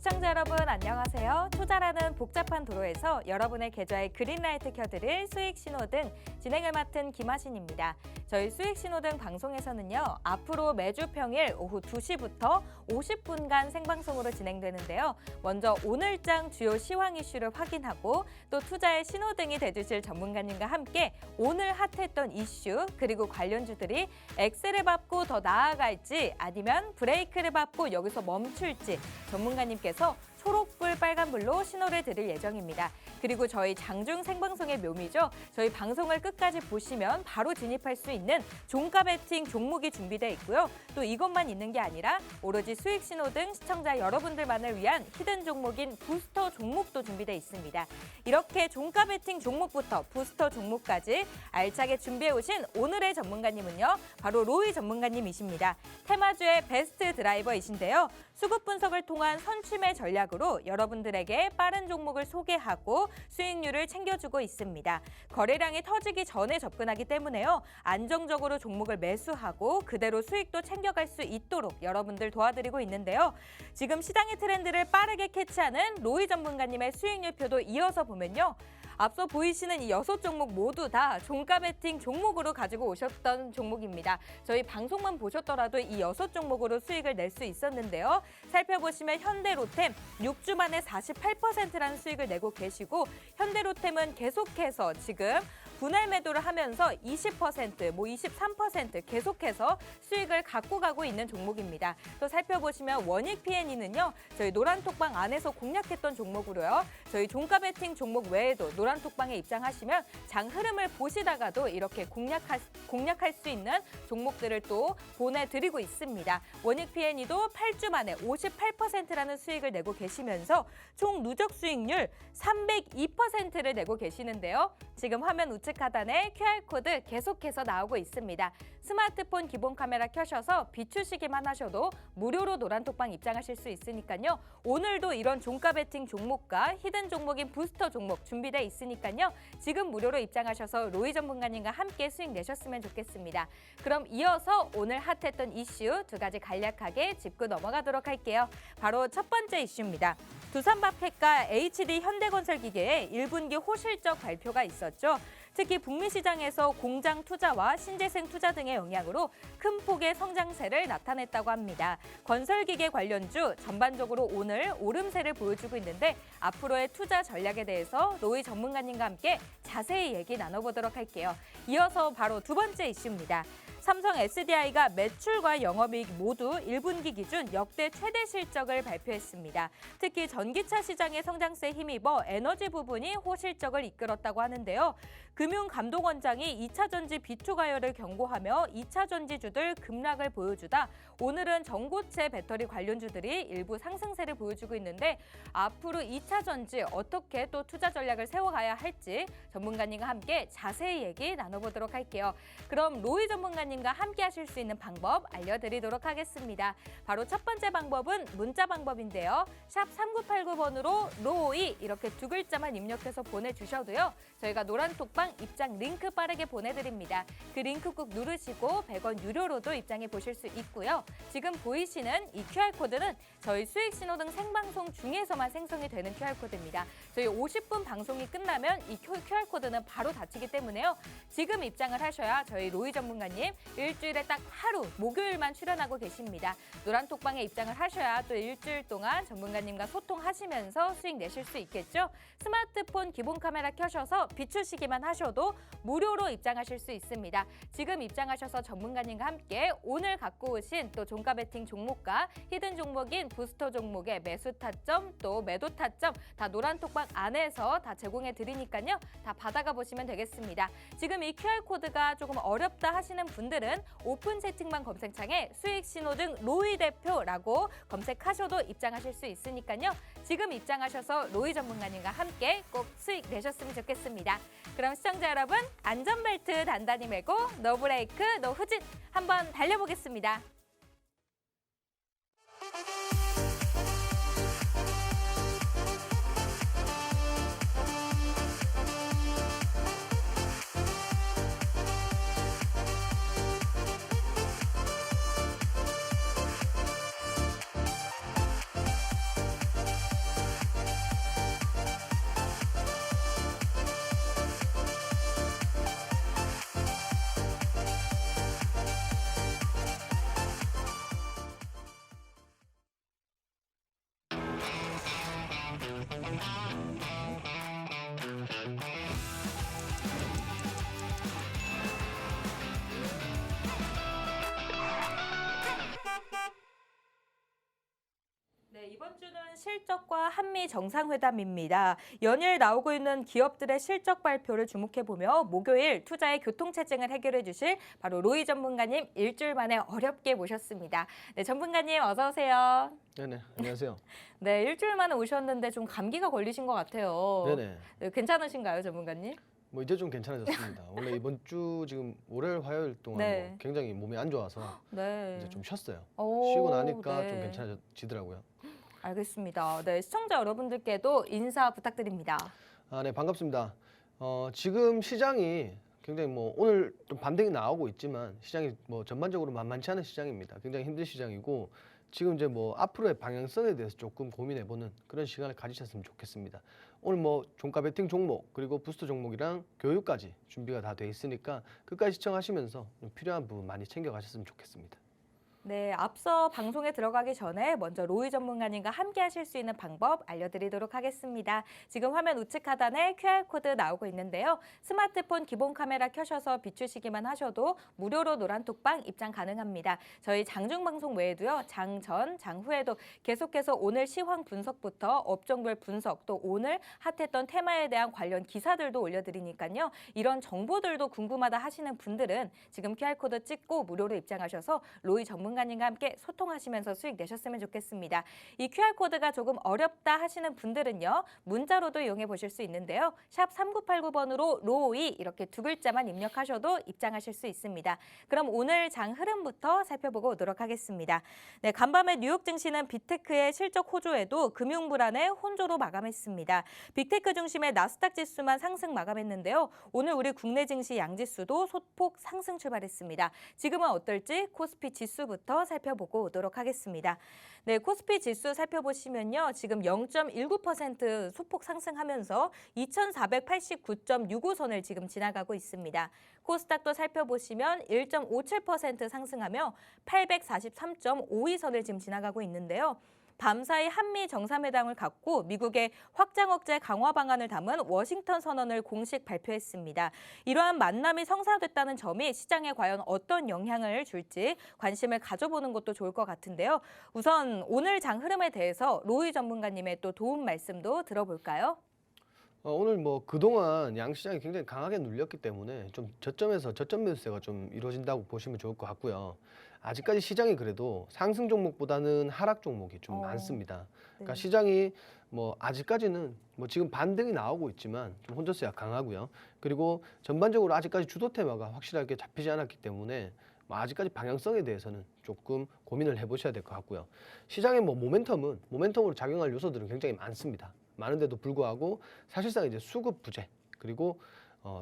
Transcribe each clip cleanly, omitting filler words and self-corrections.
시청자 여러분 안녕하세요. 투자라는 복잡한 도로에서 여러분의 계좌에 그린라이트 켜드릴 수익신호등 진행을 맡은 김하신입니다. 저희 수익신호등 방송에서는요. 앞으로 매주 평일 오후 2시부터 50분간 생방송으로 진행되는데요. 먼저 오늘장 주요 시황 이슈를 확인하고 또 투자의 신호등이 돼주실 전문가님과 함께 오늘 핫했던 이슈 그리고 관련주들이 엑셀을 밟고 더 나아갈지 아니면 브레이크를 밟고 여기서 멈출지 전문가님께서 초록불, 빨간불로 신호를 드릴 예정입니다. 그리고 저희 장중 생방송의 묘미죠. 저희 방송을 끝까지 보시면 바로 진입할 수 있는 종가 베팅 종목이 준비되어 있고요. 또 이것만 있는 게 아니라 오로지 수익 신호 등 시청자 여러분들만을 위한 히든 종목인 부스터 종목도 준비되어 있습니다. 이렇게 종가 베팅 종목부터 부스터 종목까지 알차게 준비해 오신 오늘의 전문가님은요. 바로 로이 전문가님이십니다. 테마주의 베스트 드라이버이신데요. 수급 분석을 통한 선취매 전략으로 여러분들에게 빠른 종목을 소개하고 수익률을 챙겨주고 있습니다. 거래량이 터지기 전에 접근하기 때문에요. 안정적으로 종목을 매수하고 그대로 수익도 챙겨갈 수 있도록 여러분들 도와드리고 있는데요. 지금 시장의 트렌드를 빠르게 캐치하는 로이 전문가님의 수익률표도 이어서 보면요. 앞서 보이시는 이 6종목 모두 다 종가 베팅 종목으로 가지고 오셨던 종목입니다. 저희 방송만 보셨더라도 이 6종목으로 수익을 낼 수 있었는데요. 살펴보시면 현대로템 6주 만에 48%라는 수익을 내고 계시고 현대로템은 계속해서 지금 분할 매도를 하면서 20%, 23% 계속해서 수익을 갖고 가고 있는 종목입니다. 또 살펴보시면 원익 P&E는요. 저희 노란톡방 안에서 공략했던 종목으로요. 저희 종가 베팅 종목 외에도 노란톡방에 입장하시면 장 흐름을 보시다가도 이렇게 공략할 수 있는 종목들을 또 보내드리고 있습니다. 원익 P&E도 8주 만에 58%라는 수익을 내고 계시면서 총 누적 수익률 302%를 내고 계시는데요. 지금 화면 우측 하단에 QR코드 계속해서 나오고 있습니다. 스마트폰 기본 카메라 켜셔서 비추시기만 하셔도 무료로 노란톡방 입장하실 수 있으니까요. 오늘도 이런 종가 베팅 종목과 히든 종목인 부스터 종목 준비되어 있으니까요. 지금 무료로 입장하셔서 로이 전문가님과 함께 수익 내셨으면 좋겠습니다. 그럼 이어서 오늘 핫했던 이슈 두 가지 간략하게 짚고 넘어가도록 할게요. 바로 첫 번째 이슈입니다. 두산마켓과 HD 현대건설기계의 1분기 호실적 발표가 있었죠. 특히 북미 시장에서 공장 투자와 신재생 투자 등의 영향으로 큰 폭의 성장세를 나타냈다고 합니다. 건설기계 관련주 전반적으로 오늘 오름세를 보여주고 있는데 앞으로의 투자 전략에 대해서 로이 전문가님과 함께 자세히 얘기 나눠보도록 할게요. 이어서 바로 두 번째 이슈입니다. 삼성 SDI가 매출과 영업이익 모두 1분기 기준 역대 최대 실적을 발표했습니다. 특히 전기차 시장의 성장세에 힘입어 에너지 부분이 호실적을 이끌었다고 하는데요. 금융감독원장이 2차 전지 비투 가열을 경고하며 2차 전지주들 급락을 보여주다 오늘은 전고체 배터리 관련주들이 일부 상승세를 보여주고 있는데 앞으로 2차 전지 어떻게 또 투자 전략을 세워가야 할지 전문가님과 함께 자세히 얘기 나눠보도록 할게요. 그럼 로이 전문가님과 함께 하실 수 있는 방법 알려드리도록 하겠습니다. 바로 첫 번째 방법은 문자 방법인데요. 샵 3989번으로 로이 이렇게 두 글자만 입력해서 보내주셔도요. 저희가 노란톡방 입장 링크 빠르게 보내드립니다. 그 링크 꾹 누르시고 100원 유료로도 입장해 보실 수 있고요. 지금 보이시는 이 QR코드는 저희 수익신호등 생방송 중에서만 생성이 되는 QR코드입니다. 저희 50분 방송이 끝나면 이 QR코드는 바로 닫히기 때문에요. 지금 입장을 하셔야 저희 로이 전문가님 일주일에 딱 하루 목요일만 출연하고 계십니다. 노란톡방에 입장을 하셔야 또 일주일 동안 전문가님과 소통하시면서 수익 내실 수 있겠죠. 스마트폰 기본 카메라 켜셔서 비추시기만 하셔도 무료로 입장하실 수 있습니다. 지금 입장하셔서 전문가님과 함께 오늘 갖고 오신 또 종가 베팅 종목과 히든 종목인 부스터 종목의 매수 타점 또 매도 타점 다 노란톡방 안에서 다 제공해 드리니까요. 다 받아가 보시면 되겠습니다. 지금 이 QR코드가 조금 어렵다 하시는 분들은 오픈 채팅방 검색창에 수익 신호등 로이 대표라고 검색하셔도 입장하실 수 있으니까요. 지금 입장하셔서 로이 전문가님과 함께 꼭 수익 내셨으면 좋겠습니다. 그럼 시청자 여러분 안전벨트 단단히 매고 노 브레이크 노 후진 한번 달려보겠습니다. 네, 이번 주는 실적과 한미 정상회담입니다. 연일 나오고 있는 기업들의 실적 발표를 주목해보며 목요일 투자의 교통체증을 해결해 주실 바로 로이 전문가님 일주일 만에 어렵게 모셨습니다. 네, 전문가님 어서 오세요. 네네, 안녕하세요. 네, 일주일 만에 오셨는데 좀 감기가 걸리신 것 같아요. 네네. 네, 괜찮으신가요, 전문가님? 뭐 이제 좀 괜찮아졌습니다. 원래 이번 주 지금 월요일, 화요일 동안 네. 뭐 굉장히 몸이 안 좋아서 네. 이제 좀 쉬었어요. 오, 쉬고 나니까 네. 좀 괜찮아지더라고요. 알겠습니다. 네, 시청자 여러분들께도 인사 부탁드립니다. 네, 반갑습니다. 지금 시장이 굉장히 뭐 오늘 좀 반등이 나오고 있지만 시장이 뭐 전반적으로 만만치 않은 시장입니다. 굉장히 힘든 시장이고 지금 이제 뭐 앞으로의 방향성에 대해서 조금 고민해보는 그런 시간을 가지셨으면 좋겠습니다. 오늘 뭐 종가 베팅 종목 그리고 부스터 종목이랑 교육까지 준비가 다 돼 있으니까 끝까지 시청하시면서 좀 필요한 부분 많이 챙겨가셨으면 좋겠습니다. 네, 앞서 방송에 들어가기 전에 먼저 로이 전문가님과 함께 하실 수 있는 방법 알려드리도록 하겠습니다. 지금 화면 우측 하단에 QR코드 나오고 있는데요. 스마트폰 기본 카메라 켜셔서 비추시기만 하셔도 무료로 노란톡방 입장 가능합니다. 저희 장중 방송 외에도요. 장 전, 장 후에도 계속해서 오늘 시황 분석부터 업종별 분석 또 오늘 핫했던 테마에 대한 관련 기사들도 올려드리니까요. 이런 정보들도 궁금하다 하시는 분들은 지금 QR코드 찍고 무료로 입장하셔서 로이 전문가님과 함께 소통하시면서 수익 내셨으면 좋겠습니다. 이 QR코드가 조금 어렵다 하시는 분들은요. 문자로도 이용해 보실 수 있는데요. 샵 3989번으로 로이 이렇게 두 글자만 입력하셔도 입장하실 수 있습니다. 그럼 오늘 장 흐름부터 살펴보고 오도록 하겠습니다. 네, 간밤에 뉴욕 증시는 빅테크의 실적 호조에도 금융 불안에 혼조로 마감했습니다. 빅테크 중심의 나스닥 지수만 상승 마감했는데요. 오늘 우리 국내 증시 양지수도 소폭 상승 출발했습니다. 지금은 어떨지 코스피 지수부터 살펴보고 오도록 하겠습니다. 네, 코스피 지수 살펴보시면요. 지금 0.19% 소폭 상승하면서 2489.65선을 지금 지나가고 있습니다. 코스닥도 살펴보시면 1.57% 상승하며 843.52선을 지금 지나가고 있는데요. 밤사이 한미 정상회담을 갖고 미국의 확장 억제 강화 방안을 담은 워싱턴 선언을 공식 발표했습니다. 이러한 만남이 성사됐다는 점이 시장에 과연 어떤 영향을 줄지 관심을 가져보는 것도 좋을 것 같은데요. 우선 오늘 장 흐름에 대해서 로이 전문가님의 또 도움 말씀도 들어볼까요? 오늘 뭐 그동안 양시장이 굉장히 강하게 눌렸기 때문에 좀 저점에서 저점 매수세가 좀 이루어진다고 보시면 좋을 것 같고요. 아직까지 시장이 그래도 상승 종목보다는 하락 종목이 좀 많습니다. 그러니까 네. 시장이 뭐 아직까지는 뭐 지금 반등이 나오고 있지만 좀 혼조세가 강하고요. 그리고 전반적으로 아직까지 주도 테마가 확실하게 잡히지 않았기 때문에 뭐 아직까지 방향성에 대해서는 조금 고민을 해보셔야 될 것 같고요. 시장의 뭐 모멘텀으로 작용할 요소들은 굉장히 많습니다. 많은데도 불구하고 사실상 이제 수급 부재 그리고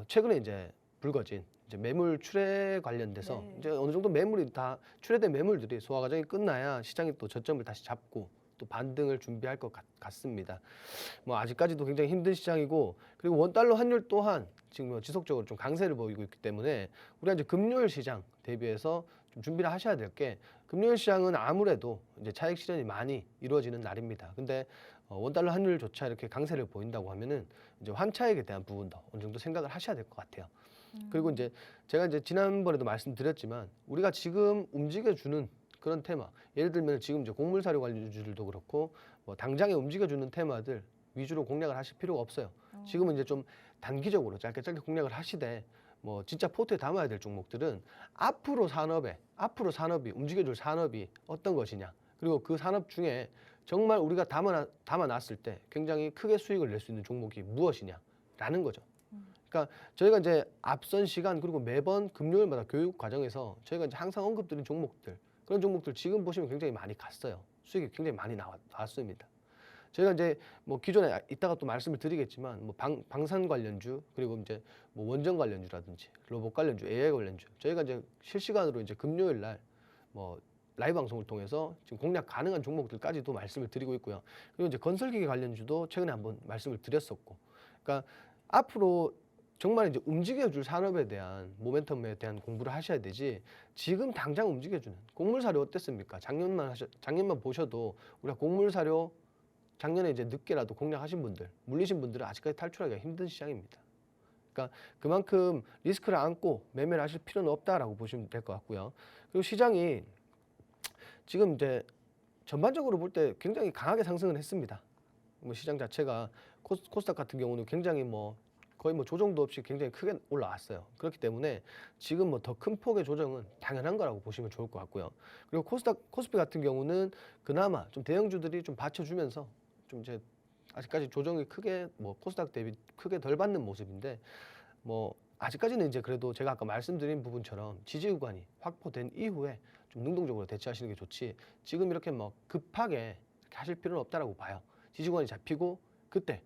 최근에 이제 불거진 이제 매물 출회 관련돼서 네. 이제 어느 정도 매물이 다 출회된 매물들이 소화 과정이 끝나야 시장이 또 저점을 다시 잡고 또 반등을 준비할 것 같습니다. 뭐 아직까지도 굉장히 힘든 시장이고 그리고 원달러 환율 또한 지금 뭐 지속적으로 좀 강세를 보이고 있기 때문에 우리가 이제 금요일 시장 대비해서 좀 준비를 하셔야 될 게 금요일 시장은 아무래도 이제 차익 실현이 많이 이루어지는 날입니다. 근데 원달러 환율조차 이렇게 강세를 보인다고 하면은 이제 환차익에 대한 부분도 어느 정도 생각을 하셔야 될 것 같아요. 그리고 이제 제가 이제 지난번에도 말씀드렸지만 우리가 지금 움직여주는 그런 테마, 예를 들면 지금 이제 곡물사료 관련주들도 그렇고 뭐 당장에 움직여주는 테마들 위주로 공략을 하실 필요가 없어요. 지금은 이제 좀 단기적으로 짧게 공략을 하시되 뭐 진짜 포트에 담아야 될 종목들은 앞으로 산업이 움직여줄 산업이 어떤 것이냐, 그리고 그 산업 중에 정말 우리가 담아놨을 때 굉장히 크게 수익을 낼 수 있는 종목이 무엇이냐라는 거죠. 그러니까 저희가 이제 앞선 시간 그리고 매번 금요일마다 교육 과정에서 저희가 이제 항상 언급드린 종목들, 그런 종목들 지금 보시면 굉장히 많이 갔어요. 수익이 굉장히 많이 나왔습니다. 저희가 이제 뭐 기존에 이따가 또 말씀을 드리겠지만 뭐 방산 관련주 그리고 이제 뭐 원전 관련주라든지 로봇 관련주, AI 관련주 저희가 이제 실시간으로 이제 금요일 날 뭐 라이브 방송을 통해서 지금 공략 가능한 종목들까지도 말씀을 드리고 있고요. 그리고 이제 건설기계 관련주도 최근에 한번 말씀을 드렸었고, 그러니까 앞으로 정말 이제 움직여줄 산업에 대한 모멘텀에 대한 공부를 하셔야 되지 지금 당장 움직여주는 곡물사료 어땠습니까? 작년만 보셔도 우리가 곡물사료 작년에 이제 늦게라도 공략하신 분들, 물리신 분들은 아직까지 탈출하기가 힘든 시장입니다. 그러니까 그만큼 리스크를 안고 매매를 하실 필요는 없다라고 보시면 될 것 같고요. 그리고 시장이 지금 이제 전반적으로 볼 때 굉장히 강하게 상승을 했습니다. 뭐 시장 자체가 코스닥 같은 경우는 굉장히 뭐 거의 뭐 조정도 없이 굉장히 크게 올라왔어요. 그렇기 때문에 지금 뭐 더 큰 폭의 조정은 당연한 거라고 보시면 좋을 것 같고요. 그리고 코스피 같은 경우는 그나마 좀 대형주들이 좀 받쳐주면서 좀 이제 아직까지 조정이 크게 뭐 코스닥 대비 크게 덜 받는 모습인데 뭐 아직까지는 이제 그래도 제가 아까 말씀드린 부분처럼 지지 구간이 확보된 이후에 좀 능동적으로 대처하시는 게 좋지 지금 이렇게 뭐 급하게 이렇게 하실 필요는 없다라고 봐요. 지지 구간이 잡히고 그때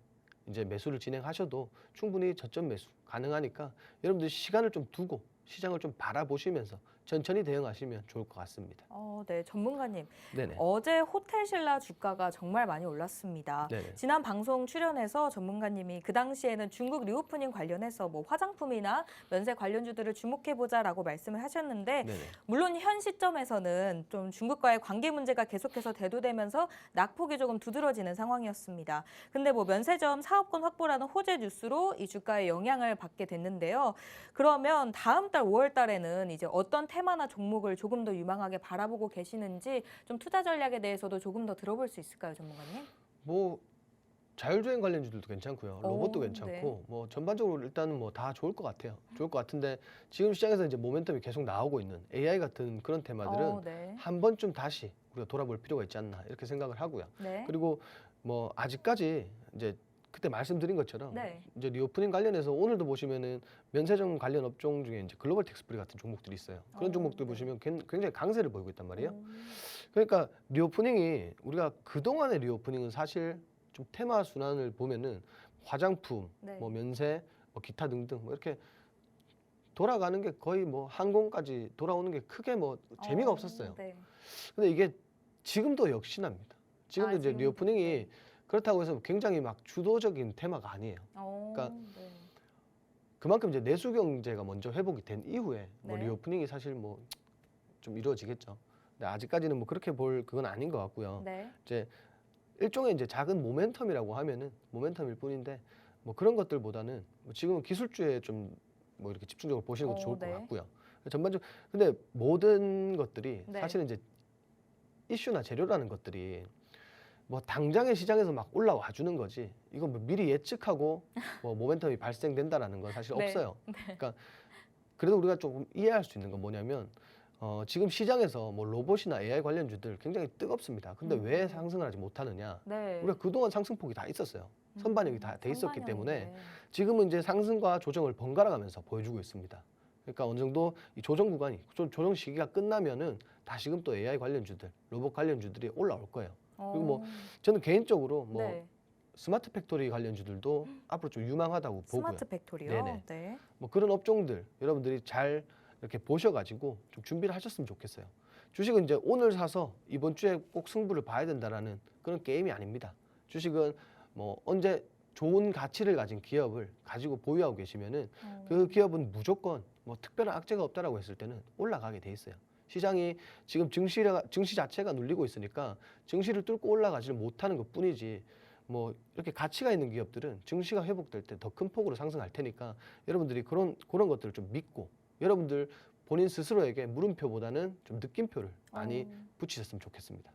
이제 매수를 진행하셔도 충분히 저점 매수 가능하니까 여러분들 시간을 좀 두고 시장을 좀 바라보시면서 천천히 대응하시면 좋을 것 같습니다. 네, 전문가님. 네네. 어제 호텔신라 주가가 정말 많이 올랐습니다. 네네. 지난 방송 출연해서 전문가님이 그 당시에는 중국 리오프닝 관련해서 뭐 화장품이나 면세 관련주들을 주목해보자라고 말씀을 하셨는데 네네. 물론 현 시점에서는 좀 중국과의 관계 문제가 계속해서 대두되면서 낙폭이 조금 두드러지는 상황이었습니다. 근데 뭐 면세점 사업권 확보라는 호재 뉴스로 이 주가에 영향을 받게 됐는데요. 그러면 다음 달 5월 달에는 이제 어떤 테마나 종목을 조금 더 유망하게 바라보고 계시는지 좀 투자 전략에 대해서도 조금 더 들어볼 수 있을까요, 전문가님? 뭐 자율주행 관련주들도 괜찮고요. 로봇도 오, 괜찮고 네. 뭐 전반적으로 일단은 뭐 다 좋을 것 같아요. 좋을 것 같은데 지금 시장에서 이제 모멘텀이 계속 나오고 있는 AI 같은 그런 테마들은 네. 한 번쯤 다시 우리가 돌아볼 필요가 있지 않나 이렇게 생각을 하고요. 네. 그리고 뭐 아직까지 이제 그때 말씀드린 것처럼 네. 이제 리오프닝 관련해서 오늘도 보시면은 면세점 관련 업종 중에 이제 글로벌 텍스프리 같은 종목들이 있어요. 그런 종목들 네. 보시면 굉장히 강세를 보이고 있단 말이에요. 오. 그러니까 리오프닝이 우리가 그동안의 리오프닝은 사실 좀 테마 순환을 보면은 화장품, 네. 뭐 면세, 뭐 기타 등등 뭐 이렇게 돌아가는 게 거의 뭐 항공까지 돌아오는 게 크게 뭐 재미가 없었어요. 네. 근데 이게 지금도 역시납니다. 지금도 이제 지금도, 리오프닝이 네. 그렇다고 해서 굉장히 막 주도적인 테마가 아니에요. 그러니까 네. 그만큼 이제 내수 경제가 먼저 회복이 된 이후에 뭐 네. 리오프닝이 사실 뭐 좀 이루어지겠죠. 근데 아직까지는 뭐 그렇게 볼 그건 아닌 것 같고요. 네. 이제 일종의 이제 작은 모멘텀이라고 하면은 모멘텀일 뿐인데 뭐 그런 것들보다는 뭐 지금은 기술주에 좀 뭐 이렇게 집중적으로 보시는 것도 좋을 네. 것 같고요. 전반적으로 근데 모든 것들이 네. 사실은 이제 이슈나 재료라는 것들이 뭐 당장의 시장에서 막 올라와 주는 거지 이거 뭐 미리 예측하고 뭐 모멘텀이 발생된다라는 건 사실 네. 없어요. 그러니까 그래도 우리가 조금 이해할 수 있는 건 뭐냐면 지금 시장에서 뭐 로봇이나 AI 관련주들 굉장히 뜨겁습니다. 근데 왜 상승을 하지 못하느냐? 네. 우리가 그동안 상승폭이 다 있었어요. 선반영이 다 돼 있었기 때문에 선반영이, 네. 지금은 이제 상승과 조정을 번갈아 가면서 보여주고 있습니다. 그러니까 어느 정도 이 조정 구간이 조정 시기가 끝나면은 다시금 또 AI 관련주들, 로봇 관련주들이 올라올 거예요. 그리고 뭐 저는 개인적으로 뭐 네. 스마트 팩토리 관련주들도 앞으로 좀 유망하다고 보고요. 스마트 팩토리요. 네네. 네. 뭐 그런 업종들 여러분들이 잘 이렇게 보셔가지고 좀 준비를 하셨으면 좋겠어요. 주식은 이제 오늘 사서 이번 주에 꼭 승부를 봐야 된다라는 그런 게임이 아닙니다. 주식은 뭐 언제 좋은 가치를 가진 기업을 가지고 보유하고 계시면은 그 기업은 무조건 뭐 특별한 악재가 없다라고 했을 때는 올라가게 돼 있어요. 시장이 지금 증시 자체가 눌리고 있으니까 증시를 뚫고 올라가지를 못하는 것 뿐이지 뭐 이렇게 가치가 있는 기업들은 증시가 회복될 때 더 큰 폭으로 상승할 테니까 여러분들이 그런 것들을 좀 믿고 여러분들 본인 스스로에게 물음표보다는 좀 느낌표를 많이 붙이셨으면 좋겠습니다.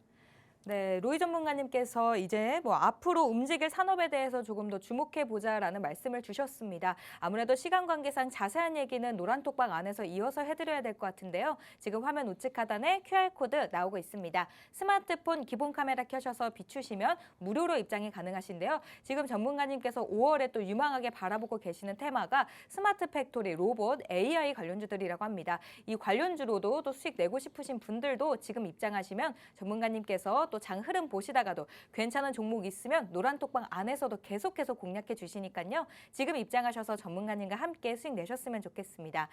네, 로이 전문가님께서 이제 뭐 앞으로 움직일 산업에 대해서 조금 더 주목해 보자라는 말씀을 주셨습니다. 아무래도 시간 관계상 자세한 얘기는 노란톡방 안에서 이어서 해드려야 될 것 같은데요. 지금 화면 우측 하단에 QR코드 나오고 있습니다. 스마트폰 기본 카메라 켜셔서 비추시면 무료로 입장이 가능하신데요. 지금 전문가님께서 5월에 또 유망하게 바라보고 계시는 테마가 스마트 팩토리, 로봇, AI 관련주들이라고 합니다. 이 관련주로도 또 수익 내고 싶으신 분들도 지금 입장하시면 전문가님께서 또 장 흐름 보시다가도 괜찮은 종목 있으면 노란톡방 안에서도 계속해서 공략해 주시니까요. 지금 입장하셔서 전문가님과 함께 수익 내셨으면 좋겠습니다.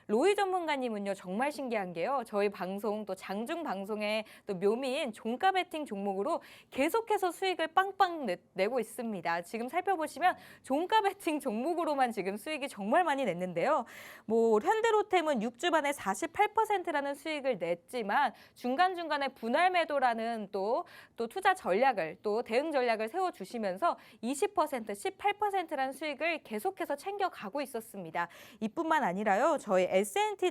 로이 전문가님은요 정말 신기한 게요. 저희 방송 또 장중 방송의 또 묘미인 종가 베팅 종목으로 계속해서 수익을 빵빵 내고 있습니다. 지금 살펴보시면 종가 베팅 종목으로만 지금 수익이 정말 많이 냈는데요. 뭐 현대로템은 6주 만에 48%라는 수익을 냈지만 중간중간에 분할 매도라는 또 투자 전략을 또 대응 전략을 세워주시면서 20%, 18%라는 수익을 계속해서 챙겨가고 있었습니다. 이뿐만 아니라요. 저희 S&T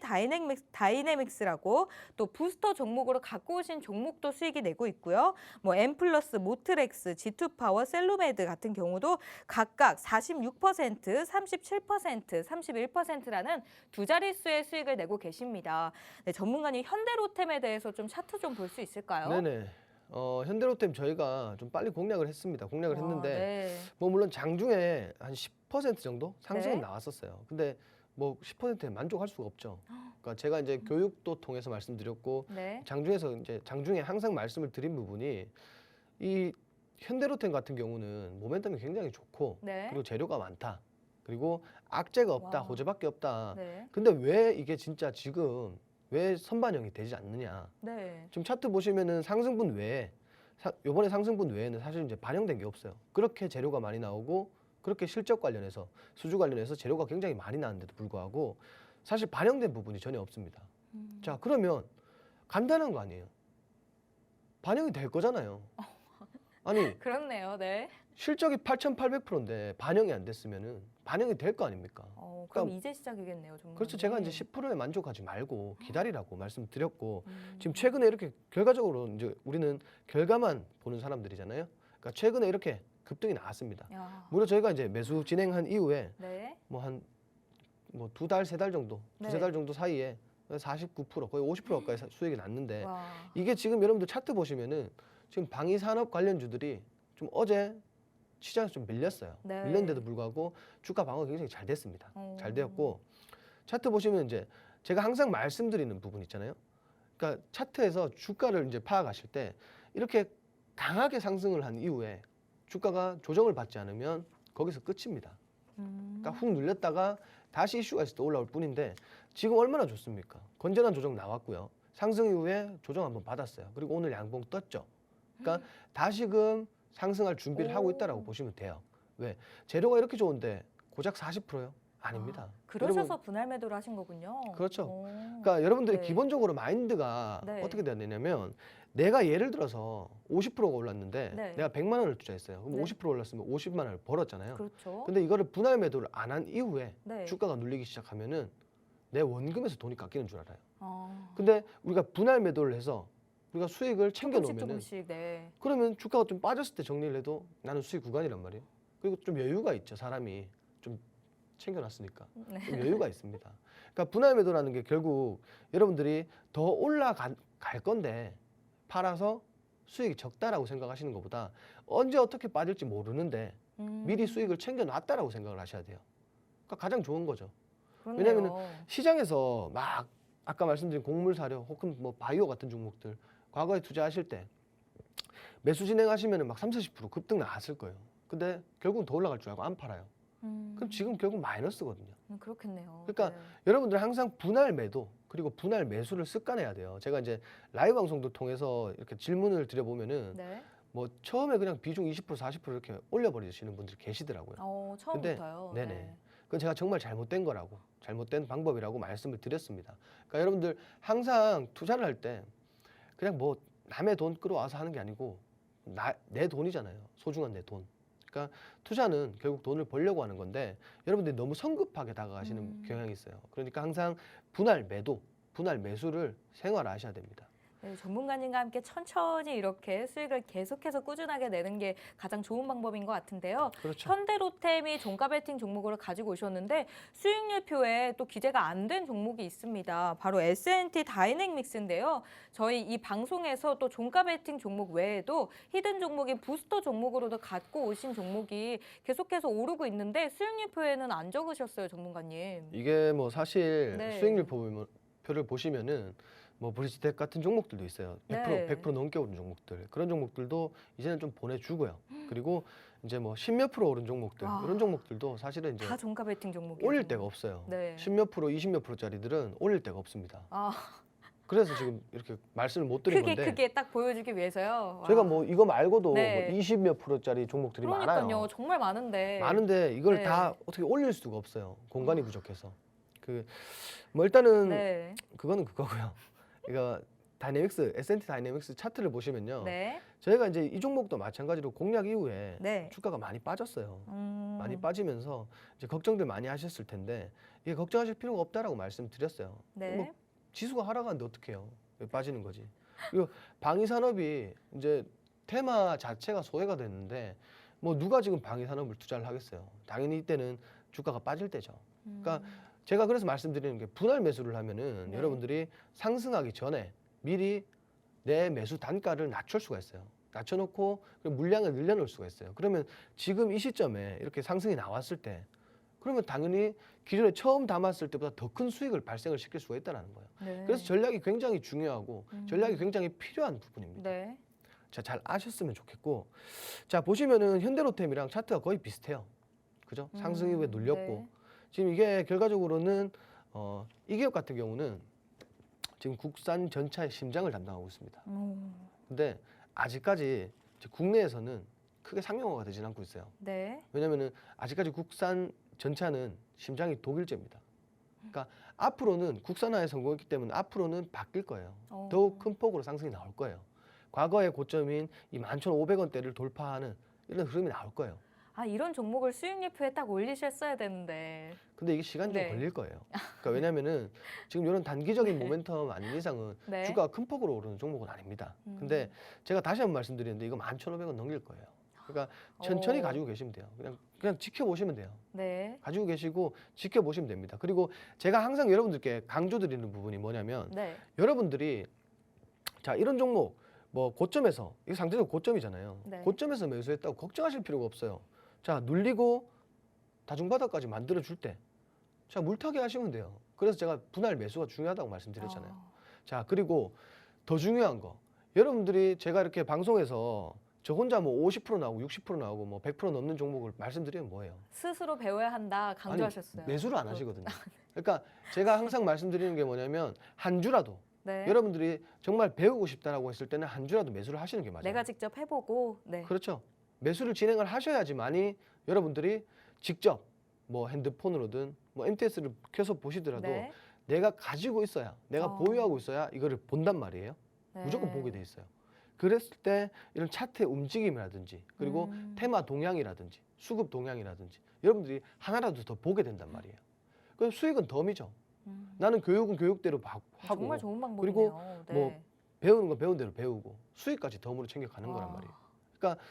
다이내믹스라고 또 부스터 종목으로 갖고 오신 종목도 수익이 내고 있고요. 뭐 엠플러스, 모트렉스, G2파워, 셀로메드 같은 경우도 각각 46%, 37%, 31%라는 두 자릿수의 수익을 내고 계십니다. 네, 전문가님 현대로템에 대해서 좀 차트 좀 볼 수 있을까요? 네네. 현대로템 저희가 좀 빨리 공략을 했습니다. 공략을 와, 했는데 네. 뭐 물론 장중에 한 10% 정도 상승은 네. 나왔었어요. 근데 뭐 10%에 만족할 수가 없죠. 그러니까 제가 이제 교육도 통해서 말씀드렸고 네. 장중에서 이제 장중에 항상 말씀을 드린 부분이 이 현대로템 같은 경우는 모멘텀이 굉장히 좋고 네. 그리고 재료가 많다. 그리고 악재가 없다. 와. 호재밖에 없다. 네. 근데 왜 이게 진짜 지금 왜 선반영이 되지 않느냐? 네. 지금 차트 보시면은 상승분 외에 요번에 상승분 외에는 사실 이제 반영된 게 없어요. 그렇게 재료가 많이 나오고 그렇게 실적 관련해서 수주 관련해서 재료가 굉장히 많이 나왔는데도 불구하고 사실 반영된 부분이 전혀 없습니다. 자, 그러면 간단한 거 아니에요? 반영이 될 거잖아요. 아니, 그렇네요. 네. 실적이 8,800%인데 반영이 안 됐으면은 반영이 될 거 아닙니까? 그럼 그러니까 이제 시작이겠네요, 정말. 그렇죠. 제가 이제 10%에 만족하지 말고 기다리라고 말씀드렸고 음. 지금 최근에 이렇게 결과적으로 이제 우리는 결과만 보는 사람들이잖아요. 그러니까 최근에 이렇게 급등이 나왔습니다. 야. 무려 저희가 이제 매수 진행한 이후에 네. 뭐 한 뭐 2달, 3달 정도, 네. 2-3달 정도 사이에 49% 거의 50% 가까이 수익이 났는데 와. 이게 지금 여러분들 차트 보시면은 지금 방위 산업 관련주들이 좀 어제 시장에서 좀 밀렸어요. 네. 밀렸는데도 불구하고 주가 방어가 굉장히 잘 됐습니다. 잘 음. 되었고 차트 보시면 이제 제가 항상 말씀드리는 부분 있잖아요. 그러니까 차트에서 주가를 이제 파악하실 때 이렇게 강하게 상승을 한 이후에 주가가 조정을 받지 않으면 거기서 끝입니다. 그러니까 훅 눌렸다가 다시 이슈가 있을 때 올라올 뿐인데 지금 얼마나 좋습니까? 건전한 조정 나왔고요. 상승 이후에 조정 한번 받았어요. 그리고 오늘 양봉 떴죠. 그러니까 다시금 상승할 준비를 하고 있다라고 보시면 돼요. 왜? 재료가 이렇게 좋은데 고작 40%요? 아닙니다. 그러셔서 여러분, 분할 매도를 하신 거군요. 그렇죠. 오. 그러니까 여러분들이 네. 기본적으로 마인드가 네. 어떻게 되냐면 내가 예를 들어서 50%가 올랐는데 네. 내가 100만 원을 투자했어요. 그럼 네. 50% 올랐으면 50만 원을 벌었잖아요. 그렇죠. 근데 이거를 분할 매도를 안 한 이후에 네. 주가가 눌리기 시작하면은 내 원금에서 돈이 깎이는 줄 알아요. 어. 근데 우리가 분할 매도를 해서 우리가 수익을 챙겨 놓으면은 조금씩 네. 그러면 주가가 좀 빠졌을 때 정리를 해도 나는 수익 구간이란 말이에요. 그리고 좀 여유가 있죠. 사람이 좀 챙겨놨으니까 네. 좀 여유가 있습니다. 그러니까 분할 매도라는 게 결국 여러분들이 더 올라갈 건데 팔아서 수익이 적다라고 생각하시는 것보다 언제 어떻게 빠질지 모르는데 미리 수익을 챙겨놨다라고 생각을 하셔야 돼요. 그러니까 가장 좋은 거죠. 그렇네요. 왜냐면은 시장에서 막 아까 말씀드린 곡물 사료 혹은 뭐 바이오 같은 종목들 과거에 투자하실 때 매수 진행하시면은 막 30-40% 급등 나왔을 거예요. 근데 결국은 더 올라갈 줄 알고 안 팔아요. 그럼 지금 결국 마이너스거든요. 그렇겠네요. 그러니까 네. 여러분들 항상 분할 매도 그리고 분할 매수를 습관해야 돼요. 제가 이제 라이브 방송도 통해서 이렇게 질문을 드려보면은 네. 뭐 처음에 그냥 비중 20% 40% 이렇게 올려버리시는 분들이 계시더라고요. 처음부터요. 네네. 그건 제가 정말 잘못된 거라고 잘못된 방법이라고 말씀을 드렸습니다. 그러니까 여러분들 항상 투자를 할 때 그냥 뭐 남의 돈 끌어와서 하는 게 아니고 내 돈이잖아요. 소중한 내 돈. 그러니까 투자는 결국 돈을 벌려고 하는 건데 여러분들이 너무 성급하게 다가가시는 경향이 있어요. 그러니까 항상 분할 매도, 분할 매수를 생활하셔야 됩니다. 네, 전문가님과 함께 천천히 이렇게 수익을 계속해서 꾸준하게 내는 게 가장 좋은 방법인 것 같은데요. 그렇죠. 현대로템이 종가 베팅 종목으로 가지고 오셨는데 수익률표에 또 기재가 안 된 종목이 있습니다. 바로 S&T 다이내믹스인데요. 저희 이 방송에서 또 종가 베팅 종목 외에도 히든 종목인 부스터 종목으로도 갖고 오신 종목이 계속해서 오르고 있는데 수익률표에는 안 적으셨어요, 전문가님. 이게 뭐 사실 네. 수익률 표를 보시면은 뭐 브리지텍 같은 종목들도 있어요. 100%, 네. 100% 넘게 오른 종목들. 그런 종목들도 이제는 좀 보내주고요. 그리고 이제 뭐 10몇 프로 오른 종목들 와. 이런 종목들도 사실은 이제 다 종가 베팅 종목이에요. 올릴 데가 없어요. 네. 10몇 프로, 20몇 프로짜리들은 올릴 데가 없습니다. 아, 그래서 지금 이렇게 말씀을 못 드린 건데 크게 딱 보여주기 위해서요. 제가 와. 뭐 이거 말고도 네. 뭐 20몇 프로짜리 종목들이 그러니까요. 많아요. 정말 많은데. 많은데 이걸 네. 다 어떻게 올릴 수가 없어요. 공간이 부족해서. 뭐 일단은 네. 그거는 그거고요. 그러니까 다이내믹스, S&T 다이내믹스 차트를 보시면요. 네. 저희가 이제 이 종목도 마찬가지로 공략 이후에 네. 주가가 많이 빠졌어요. 많이 음. 빠지면서 이제 걱정들 많이 하셨을 텐데 이게 걱정하실 필요가 없다라고 말씀드렸어요. 네. 뭐 지수가 하락하는데 어떡해요? 왜 빠지는 거지? 그리고 방위 산업이 이제 테마 자체가 소외가 됐는데 뭐 누가 지금 방위 산업을 투자를 하겠어요? 당연히 이때는 주가가 빠질 때죠. 그러니까 제가 그래서 말씀드리는 게 분할 매수를 하면은 네. 여러분들이 상승하기 전에 미리 내 매수 단가를 낮출 수가 있어요. 낮춰놓고 물량을 늘려놓을 수가 있어요. 그러면 지금 이 시점에 이렇게 상승이 나왔을 때 그러면 당연히 기존에 처음 담았을 때보다 더 큰 수익을 발생을 시킬 수가 있다는 거예요. 네. 그래서 전략이 굉장히 중요하고 전략이 굉장히 필요한 부분입니다. 네. 자, 잘 아셨으면 좋겠고, 자 보시면은 현대로템이랑 차트가 거의 비슷해요. 그죠? 상승 이후에 눌렸고 네. 지금 이게 결과적으로는 이 기업 같은 경우는 지금 국산 전차의 심장을 담당하고 있습니다. 근데 아직까지 이제 국내에서는 크게 상용화가 되진 않고 있어요. 네. 왜냐면은 아직까지 국산 전차는 심장이 독일제입니다. 그러니까 앞으로는 국산화에 성공했기 때문에 앞으로는 바뀔 거예요. 더욱 큰 폭으로 상승이 나올 거예요. 과거의 고점인 이 11,500원대를 돌파하는 이런 흐름이 나올 거예요. 아, 이런 종목을 수익리표에 딱 올리셨어야 되는데. 근데 이게 시간이 좀 네. 걸릴 거예요. 그러니까 왜냐면은 지금 이런 단기적인 모멘텀 아닌 이상은 네. 주가가 큰 폭으로 오르는 종목은 아닙니다. 근데 제가 다시 한번 말씀드리는데 이거 11,500원 넘길 거예요. 그러니까 천천히 오. 가지고 계시면 돼요. 그냥 지켜보시면 돼요. 네. 가지고 계시고 지켜보시면 됩니다. 그리고 제가 항상 여러분들께 강조드리는 부분이 뭐냐면 네. 여러분들이 자 이런 종목 뭐 고점에서 이거 상대적으로 고점이잖아요. 네. 고점에서 매수했다고 걱정하실 필요가 없어요. 자 눌리고 다중바닥까지 만들어 줄 때 자 물타기 하시면 돼요. 그래서 제가 분할 매수가 중요하다고 말씀드렸잖아요. 자 그리고 더 중요한 거 여러분들이 제가 이렇게 방송에서 저 혼자 뭐 50% 나오고 60% 나오고 뭐 100% 넘는 종목을 말씀드리면 뭐예요? 스스로 배워야 한다 강조하셨어요. 매수를 안 하시거든요. 그러니까 제가 항상 말씀드리는 게 뭐냐면 한 주라도 네. 여러분들이 정말 배우고 싶다라고 했을 때는 한 주라도 매수를 하시는 게 맞아요. 내가 직접 해보고. 네. 그렇죠. 매수를 진행을 하셔야지만이 여러분들이 직접 뭐 핸드폰으로든 뭐 MTS를 켜서 보시더라도 네. 내가 가지고 있어야 내가 보유하고 있어야 이거를 본단 말이에요. 네. 무조건 보게 돼 있어요. 그랬을 때 이런 차트의 움직임이라든지 그리고 테마 동향이라든지 수급 동향이라든지 여러분들이 하나라도 더 보게 된단 말이에요. 그럼 수익은 덤이죠. 나는 교육은 교육대로 하고 정말 좋은 방법이네요. 그리고 네. 뭐 배우는 건 배운 대로 배우고 수익까지 덤으로 챙겨가는 거란 말이에요. 그러니까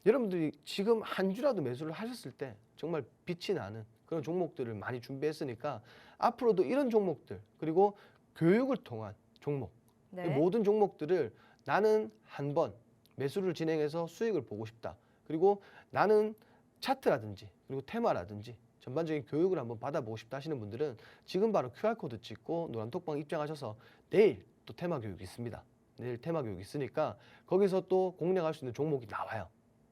여러분들이 지금 한 주라도 매수를 하셨을 때 정말 빛이 나는 그런 종목들을 많이 준비했으니까 앞으로도 이런 종목들 그리고 교육을 통한 종목 네. 이 모든 종목들을 나는 한번 매수를 진행해서 수익을 보고 싶다. 그리고 나는 차트라든지 그리고 테마라든지 전반적인 교육을 한번 받아보고 싶다 하시는 분들은 지금 바로 QR코드 찍고 노란톡방 입장하셔서 내일 또 테마 교육이 있습니다. 내일 테마 교육이 있으니까 거기서 또 공략할 수 있는 종목이 나와요.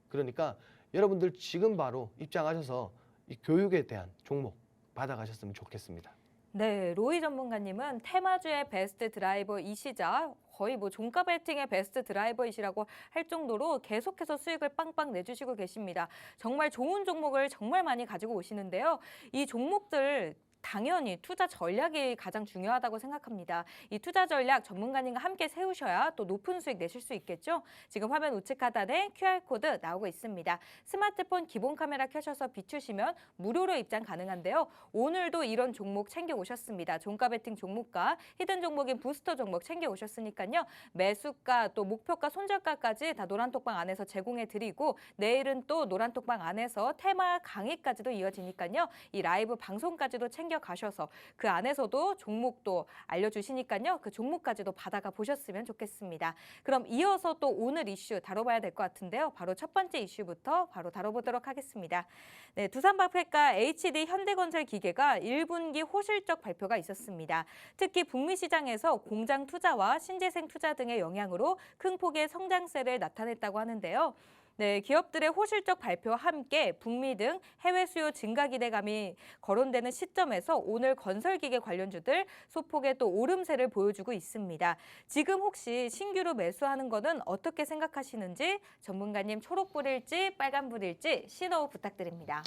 그러니까 여러분들 지금 바로 입장하셔서 이 교육에 대한 종목 받아가셨으면 좋겠습니다. 네, 로이 전문가님은 테마주의 베스트 드라이버이시자 거의 뭐 종가 배팅의 베스트 드라이버이시라고 할 정도로 계속해서 수익을 빵빵 내주시고 계십니다. 정말 좋은 종목을 정말 많이 가지고 오시는데요. 이 종목들 당연히 투자 전략이 가장 중요하다고 생각합니다. 이 투자 전략 전문가님과 함께 세우셔야 또 높은 수익 내실 수 있겠죠? 지금 화면 우측 하단에 QR코드 나오고 있습니다. 스마트폰 기본 카메라 켜셔서 비추시면 무료로 입장 가능한데요. 오늘도 이런 종목 챙겨 오셨습니다. 종가 베팅 종목과 히든 종목인 부스터 종목 챙겨 오셨으니까요. 매수가 또 목표가 손절가까지 다 노란톡방 안에서 제공해 드리고 내일은 또 노란톡방 안에서 테마 강의까지도 이어지니까요. 이 라이브 방송까지도 챙겨 가셔서 그 안에서도 종목도 알려주시니까요. 그 종목까지도 받아가 보셨으면 좋겠습니다. 그럼 이어서 또 오늘 이슈 다뤄봐야 될 것 같은데요. 바로 첫 번째 이슈부터 바로 다뤄보도록 하겠습니다. 네, 두산박페카 HD 현대건설 기계가 1분기 호실적 발표가 있었습니다. 특히 북미 시장에서 공장 투자와 신재생 투자 등의 영향으로 큰 폭의 성장세를 나타냈다고 하는데요. 네, 기업들의 호실적 발표와 함께 북미 등 해외 수요 증가 기대감이 거론되는 시점에서 오늘 건설기계 관련주들 소폭의 또 오름세를 보여주고 있습니다. 지금 혹시 신규로 매수하는 거는 어떻게 생각하시는지 전문가님 초록불일지 빨간불일지 신호 부탁드립니다.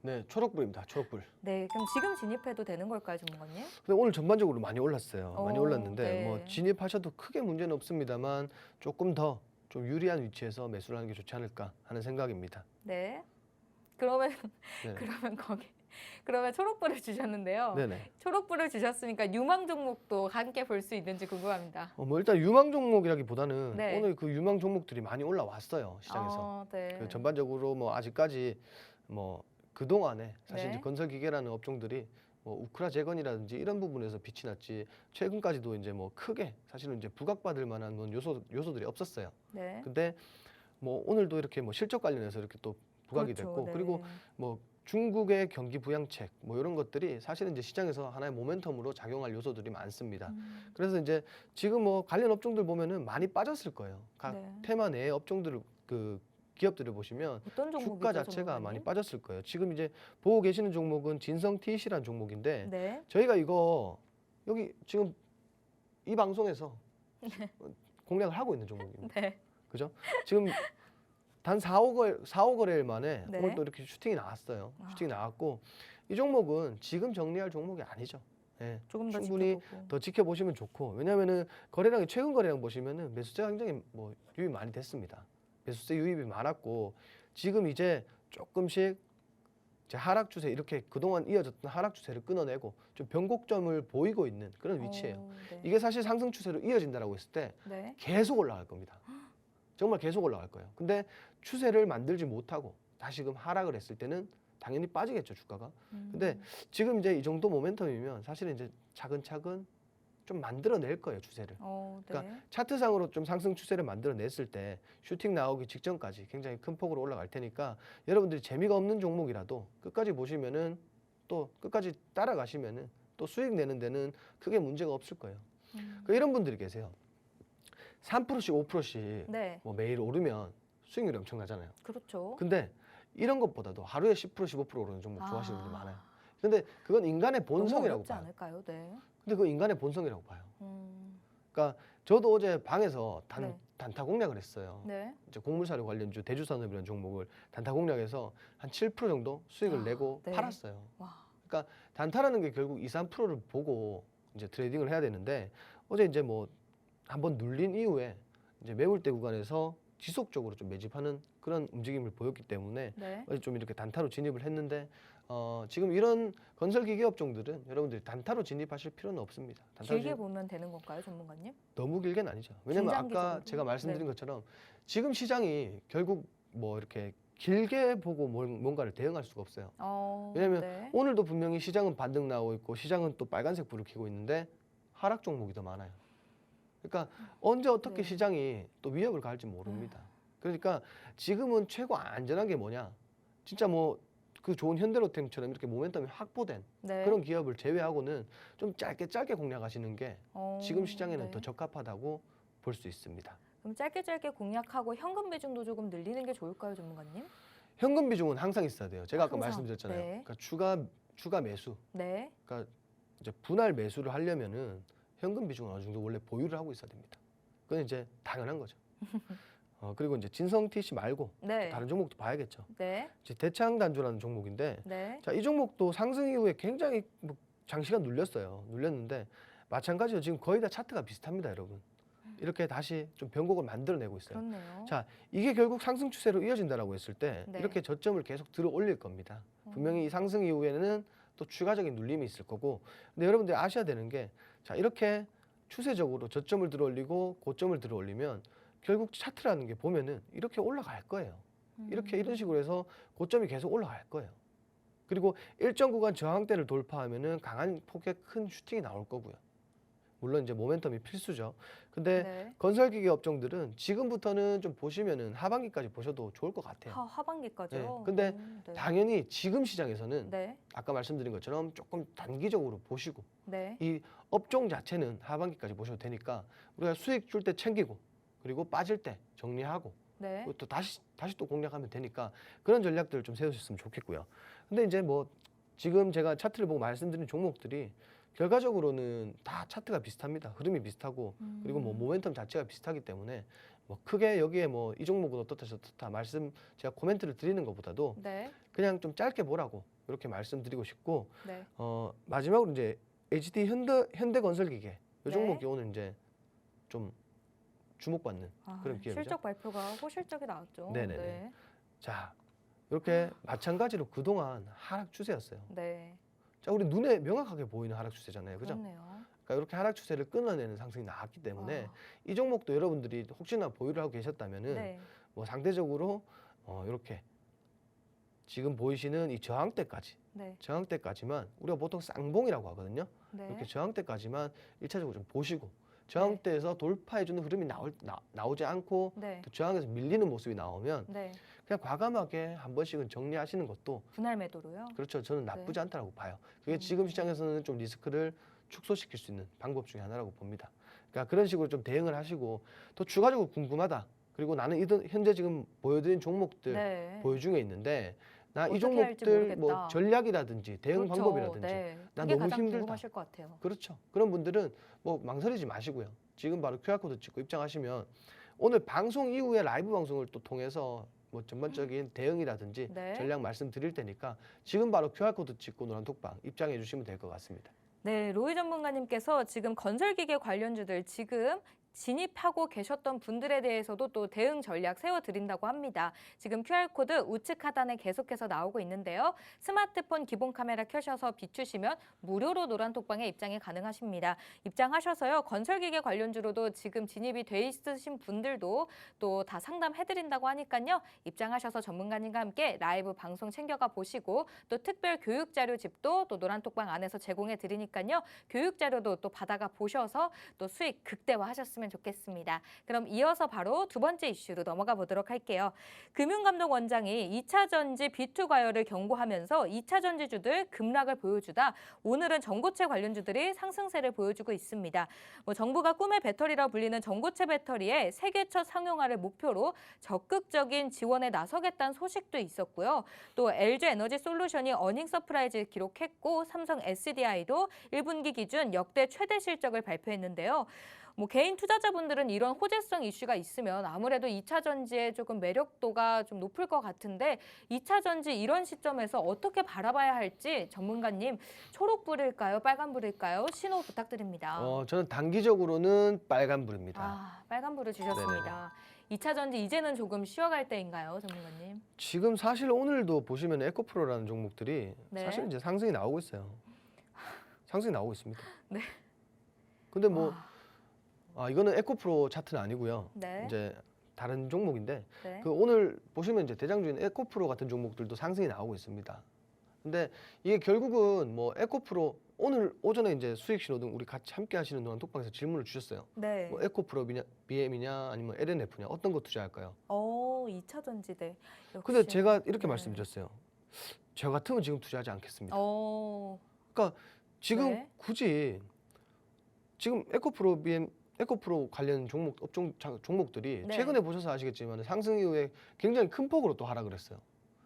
네, 초록불입니다. 초록불. 네, 그럼 지금 진입해도 되는 걸까요, 전문가님? 근데 오늘 전반적으로 많이 올랐어요. 많이 올랐는데 네. 뭐 진입하셔도 크게 문제는 없습니다만 조금 더 좀 유리한 위치에서 매수를 하는 게 좋지 않을까 하는 생각입니다. 네. 그러면 네. 그러면 초록불을 주셨는데요. 네네. 초록불을 주셨으니까 유망 종목도 함께 볼 수 있는지 궁금합니다. 뭐 일단 유망 종목이라기보다는 네. 오늘 그 유망 종목들이 많이 올라왔어요 시장에서. 네. 그 전반적으로 뭐 아직까지 뭐 그동안에 사실 네. 이제 건설기계라는 업종들이 뭐 우크라 재건이라든지 이런 부분에서 빛이 났지 최근까지도 이제 뭐 크게 사실은 이제 부각받을 만한 그런 요소들이 없었어요. 네. 근데 뭐 오늘도 이렇게 뭐 실적 관련해서 이렇게 또 부각이 그렇죠. 됐고 네. 그리고 뭐 중국의 경기 부양책 뭐 이런 것들이 사실은 이제 시장에서 하나의 모멘텀으로 작용할 요소들이 많습니다. 그래서 이제 지금 뭐 관련 업종들 보면은 많이 빠졌을 거예요. 각 네. 테마 내의 업종들을 그 기업들을 보시면 어떤 종목이죠, 주가 자체가 전문가님? 많이 빠졌을 거예요. 지금 이제 보고 계시는 종목은 진성 TC라는 종목인데 네. 저희가 이거 여기 지금 이 방송에서 공략을 하고 있는 종목입니다. 네. 그죠? 지금 단 4, 5거래일 만에 네. 오늘 또 이렇게 슈팅이 나왔어요. 아. 슈팅이 나왔고 이 종목은 지금 정리할 종목이 아니죠. 예, 조금 더 충분히 지켜보고. 더 지켜보시면 좋고 왜냐하면은 거래량이 최근 거래량 보시면은 매수세가 굉장히 뭐 유입이 많이 됐습니다. 매수세 유입이 많았고 지금 이제 조금씩 이제 하락 추세 이렇게 그동안 이어졌던 하락 추세를 끊어내고 좀 변곡점을 보이고 있는 그런 위치예요. 네. 이게 사실 상승 추세로 이어진다라고 했을 때 네. 계속 올라갈 겁니다. 정말 계속 올라갈 거예요. 근데 추세를 만들지 못하고 다시금 하락을 했을 때는 당연히 빠지겠죠, 주가가. 근데 지금 이제 이 정도 모멘텀이면 사실은 이제 차근차근 좀 만들어낼 거예요, 추세를. 네. 그러니까 차트상으로 좀 상승 추세를 만들어냈을 때 슈팅 나오기 직전까지 굉장히 큰 폭으로 올라갈 테니까 여러분들이 재미가 없는 종목이라도 끝까지 보시면은 또 끝까지 따라가시면은 또 수익 내는 데는 크게 문제가 없을 거예요. 그러니까 이런 분들이 계세요. 3%씩 5%씩 네. 뭐 매일 오르면 수익률이 엄청나잖아요. 그렇죠. 근데 이런 것보다도 하루에 10% 15% 오르는 종목 좋아하시는 분들 아. 많아요. 근데 그건 인간의 너무 본성이라고 어렵지 봐요. 않을까요? 네. 근데 그건 인간의 본성이라고 봐요. 음. 그러니까 저도 어제 방에서 네. 단타 공략을 했어요. 네. 이제 곡물사료 관련주 대주산업이라는 종목을 단타 공략해서 한 7% 정도 수익을 아, 내고 네. 팔았어요. 와. 그러니까 단타라는 게 결국 2, 3%를 보고 이제 트레이딩을 해야 되는데 어제 이제 뭐 한번 눌린 이후에 이제 매물대 구간에서 지속적으로 좀 매집하는 그런 움직임을 보였기 때문에 네. 어제 좀 이렇게 단타로 진입을 했는데 지금 이런 건설기계 업종들은 여러분들이 단타로 진입하실 필요는 없습니다. 단타로 길게 보면 되는 건가요, 전문가님? 너무 길게는 아니죠. 왜냐면 아까 중장기적으로? 제가 말씀드린 네. 것처럼 지금 시장이 결국 뭐 이렇게 길게 보고 뭔가를 대응할 수가 없어요. 왜냐면 네. 오늘도 분명히 시장은 반등 나오고 있고 시장은 또 빨간색 불을 켜고 있는데 하락 종목이 더 많아요. 그러니까 언제 어떻게 네. 시장이 또 위협을 가할지 모릅니다. 그러니까 지금은 최고 안전한 게 뭐냐? 진짜 뭐 그 좋은 현대로템처럼 이렇게 모멘텀이 확보된 네. 그런 기업을 제외하고는 좀 짧게 공략하시는 게 지금 시장에는 네. 더 적합하다고 볼 수 있습니다. 그럼 짧게 공략하고 현금 비중도 조금 늘리는 게 좋을까요, 전문가님? 현금 비중은 항상 있어야 돼요. 제가 아까 항상. 말씀드렸잖아요. 네. 그러니까 추가 매수, 네. 그러니까 이제 분할 매수를 하려면은 현금 비중은 어느 정도 원래 보유를 하고 있어야 됩니다. 그건 이제 당연한 거죠. 그리고 이제 진성 TC 말고 네. 다른 종목도 봐야겠죠. 네. 이제 대창단주라는 종목인데, 네. 자, 이 종목도 상승 이후에 굉장히 뭐 장시간 눌렸어요. 눌렸는데 마찬가지로 지금 거의 다 차트가 비슷합니다, 여러분. 이렇게 다시 좀 변곡을 만들어내고 있어요. 그렇네요. 자, 이게 결국 상승 추세로 이어진다라고 했을 때 네. 이렇게 저점을 계속 들어 올릴 겁니다. 분명히 이 상승 이후에는 또 추가적인 눌림이 있을 거고, 근데 여러분들이 아셔야 되는 게, 자, 이렇게 추세적으로 저점을 들어 올리고 고점을 들어 올리면 결국 차트라는 게 보면은 이렇게 올라갈 거예요. 이렇게 이런 식으로 해서 고점이 계속 올라갈 거예요. 그리고 일정 구간 저항대를 돌파하면은 강한 폭의 큰 슈팅이 나올 거고요. 물론 이제 모멘텀이 필수죠. 근데 네. 건설기계 업종들은 지금부터는 좀 보시면은 하반기까지 보셔도 좋을 것 같아요. 하반기까지요? 네. 근데 네. 당연히 지금 시장에서는 네. 아까 말씀드린 것처럼 조금 단기적으로 보시고 네. 이 업종 자체는 하반기까지 보셔도 되니까 우리가 수익 줄 때 챙기고 그리고 빠질 때 정리하고 네. 그리고 또 다시 또 공략하면 되니까 그런 전략들을 좀 세우셨으면 좋겠고요. 근데 이제 뭐 지금 제가 차트를 보고 말씀드린 종목들이 결과적으로는 다 차트가 비슷합니다. 흐름이 비슷하고 그리고 뭐 모멘텀 자체가 비슷하기 때문에 뭐 크게 여기에 뭐 이 종목은 어떻다 저렇다 말씀 제가 코멘트를 드리는 것보다도 네. 그냥 좀 짧게 보라고 이렇게 말씀드리고 싶고 네. 마지막으로 이제 HD 현대건설기계 이 네. 종목이 오늘 이제 좀 주목받는 그런 기업이죠. 실적 발표가 호실적이 나왔죠. 네네네. 네. 자, 이렇게 마찬가지로 그동안 하락 추세였어요. 네. 자, 우리 눈에 명확하게 보이는 하락 추세잖아요. 그죠? 그렇네요. 그러니까 이렇게 하락 추세를 끊어내는 상승이 나왔기 때문에 아, 이 종목도 여러분들이 혹시나 보유를 하고 계셨다면은 네. 뭐 상대적으로 이렇게 지금 보이시는 이 네. 저항대까지만 우리가 보통 쌍봉이라고 하거든요. 네. 이렇게 저항대까지만 일차적으로 좀 보시고 저항대에서 돌파해주는 흐름이 나오지 않고 네. 또 저항에서 밀리는 모습이 나오면 네. 그냥 과감하게 한 번씩은 정리하시는 것도 분할 매도로요. 그렇죠. 저는 네. 나쁘지 않다고 봐요. 그게 지금 시장에서는 좀 리스크를 축소시킬 수 있는 방법 중에 하나라고 봅니다. 그러니까 그런 식으로 좀 대응을 하시고 또 추가적으로 궁금하다. 그리고 나는 현재 지금 보여드린 종목들 네. 보유 중에 있는데 나 이 어떻게 할지 종목들 뭐 모르겠다. 전략이라든지 대응 그렇죠. 방법이라든지 네. 난 그게 너무 가장 힘들다. 궁금하실 것 같아요. 그렇죠. 그런 분들은 뭐 망설이지 마시고요. 지금 바로 QR코드 찍고 입장하시면 오늘 방송 이후에 라이브 방송을 또 통해서 뭐 전반적인 대응이라든지 네. 전략 말씀드릴 테니까 지금 바로 QR코드 찍고 노란톡방 입장해 주시면 될 것 같습니다. 네, 로이 전문가님께서 지금 건설기계 관련주들 지금 진입하고 계셨던 분들에 대해서도 또 대응 전략 세워드린다고 합니다. 지금 QR코드 우측 하단에 계속해서 나오고 있는데요. 스마트폰 기본 카메라 켜셔서 비추시면 무료로 노란톡방에 입장이 가능하십니다. 입장하셔서요. 건설기계 관련주로도 지금 진입이 돼 있으신 분들도 또 다 상담해드린다고 하니까요. 입장하셔서 전문가님과 함께 라이브 방송 챙겨가 보시고 또 특별 교육 자료집도 또 노란톡방 안에서 제공해 드리니까요. 교육 자료도 또 받아가 보셔서 또 수익 극대화하셨습니다. 좋겠습니다. 그럼 이어서 바로 두 번째 이슈로 넘어가 보도록 할게요. 금융감독원장이 2차 전지 B2 과열을 경고하면서 2차 전지주들 급락을 보여주다 오늘은 전고체 관련주들이 상승세를 보여주고 있습니다. 정부가 꿈의 배터리라고 불리는 전고체 배터리의 세계 첫 상용화를 목표로 적극적인 지원에 나서겠다는 소식도 있었고요. 또 LG 에너지 솔루션이 어닝 서프라이즈 기록했고 삼성 SDI도 1분기 기준 역대 최대 실적을 발표했는데요. 개인 투자자분들은 이런 호재성 이슈가 있으면 아무래도 2차 전지의 조금 매력도가 좀 높을 것 같은데 2차 전지 이런 시점에서 어떻게 바라봐야 할지 전문가님 초록불일까요? 빨간불일까요? 신호 부탁드립니다. 저는 단기적으로는 빨간불입니다. 빨간불을 주셨습니다. 2차 전지 이제는 조금 쉬어갈 때인가요, 전문가님? 지금 사실 오늘도 보시면 에코프로라는 종목들이 네. 사실 이제 상승이 나오고 있어요. 상승이 나오고 있습니다. 네. 근데 뭐 이거는 에코프로 차트는 아니고요. 네. 이제 다른 종목인데 네. 그 오늘 보시면 이제 대장주인 에코프로 같은 종목들도 상승이 나오고 있습니다. 근데 이게 결국은 뭐 에코프로 오늘 오전에 이제 수익 신호등 우리 같이 함께 하시는 동안 톡방에서 질문을 주셨어요. 네. 뭐 에코프로냐, BM이냐 아니면 LNF냐 어떤 거 투자할까요? 2차 전지대. 역시. 근데 제가 이렇게 네. 말씀드렸어요. 저 같으면 지금 투자하지 않겠습니다. 어. 그러니까 지금 네. 굳이 지금 에코프로 관련 종목들이 네. 최근에 보셔서 아시겠지만 상승 이후에 굉장히 큰 폭으로 또 하락을 했어요.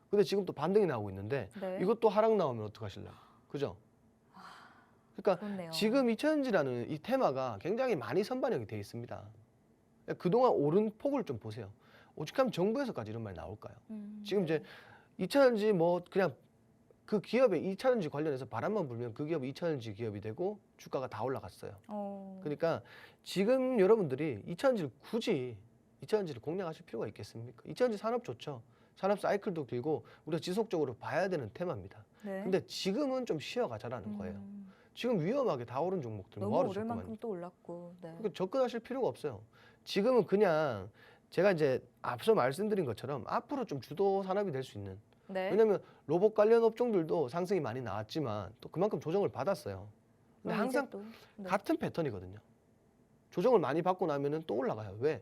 근데 지금 또 반등이 나오고 있는데 네. 이것도 하락 나오면 어떡하실래요? 그죠? 그러니까 그렇네요. 지금 2차전지라는 이 테마가 굉장히 많이 선반영이 돼 있습니다. 그동안 오른 폭을 좀 보세요. 오죽하면 정부에서까지 이런 말이 나올까요? 지금 이제 2차전지 뭐 그냥 그 기업의 2차전지 관련해서 바람만 불면 그 기업이 2차전지 기업이 되고 주가가 다 올라갔어요. 그러니까 지금 여러분들이 2차전지를 굳이 2차전지를 공략하실 필요가 있겠습니까? 2차전지 산업 좋죠. 산업 사이클도 길고 우리가 지속적으로 봐야 되는 테마입니다. 네. 근데 지금은 좀 쉬어가자라는 거예요. 지금 위험하게 다 오른 종목들 너무 뭐하러 오를 접근하냐. 만큼 또 올랐고. 네. 그러니까 접근하실 필요가 없어요. 지금은 그냥 제가 이제 앞서 말씀드린 것처럼 앞으로 좀 주도 산업이 될 수 있는. 네. 왜냐하면 로봇 관련 업종들도 상승이 많이 나왔지만 또 그만큼 조정을 받았어요. 근데 그럼 항상 이제 또, 네. 같은 패턴이거든요. 조정을 많이 받고 나면은 또 올라가요. 왜?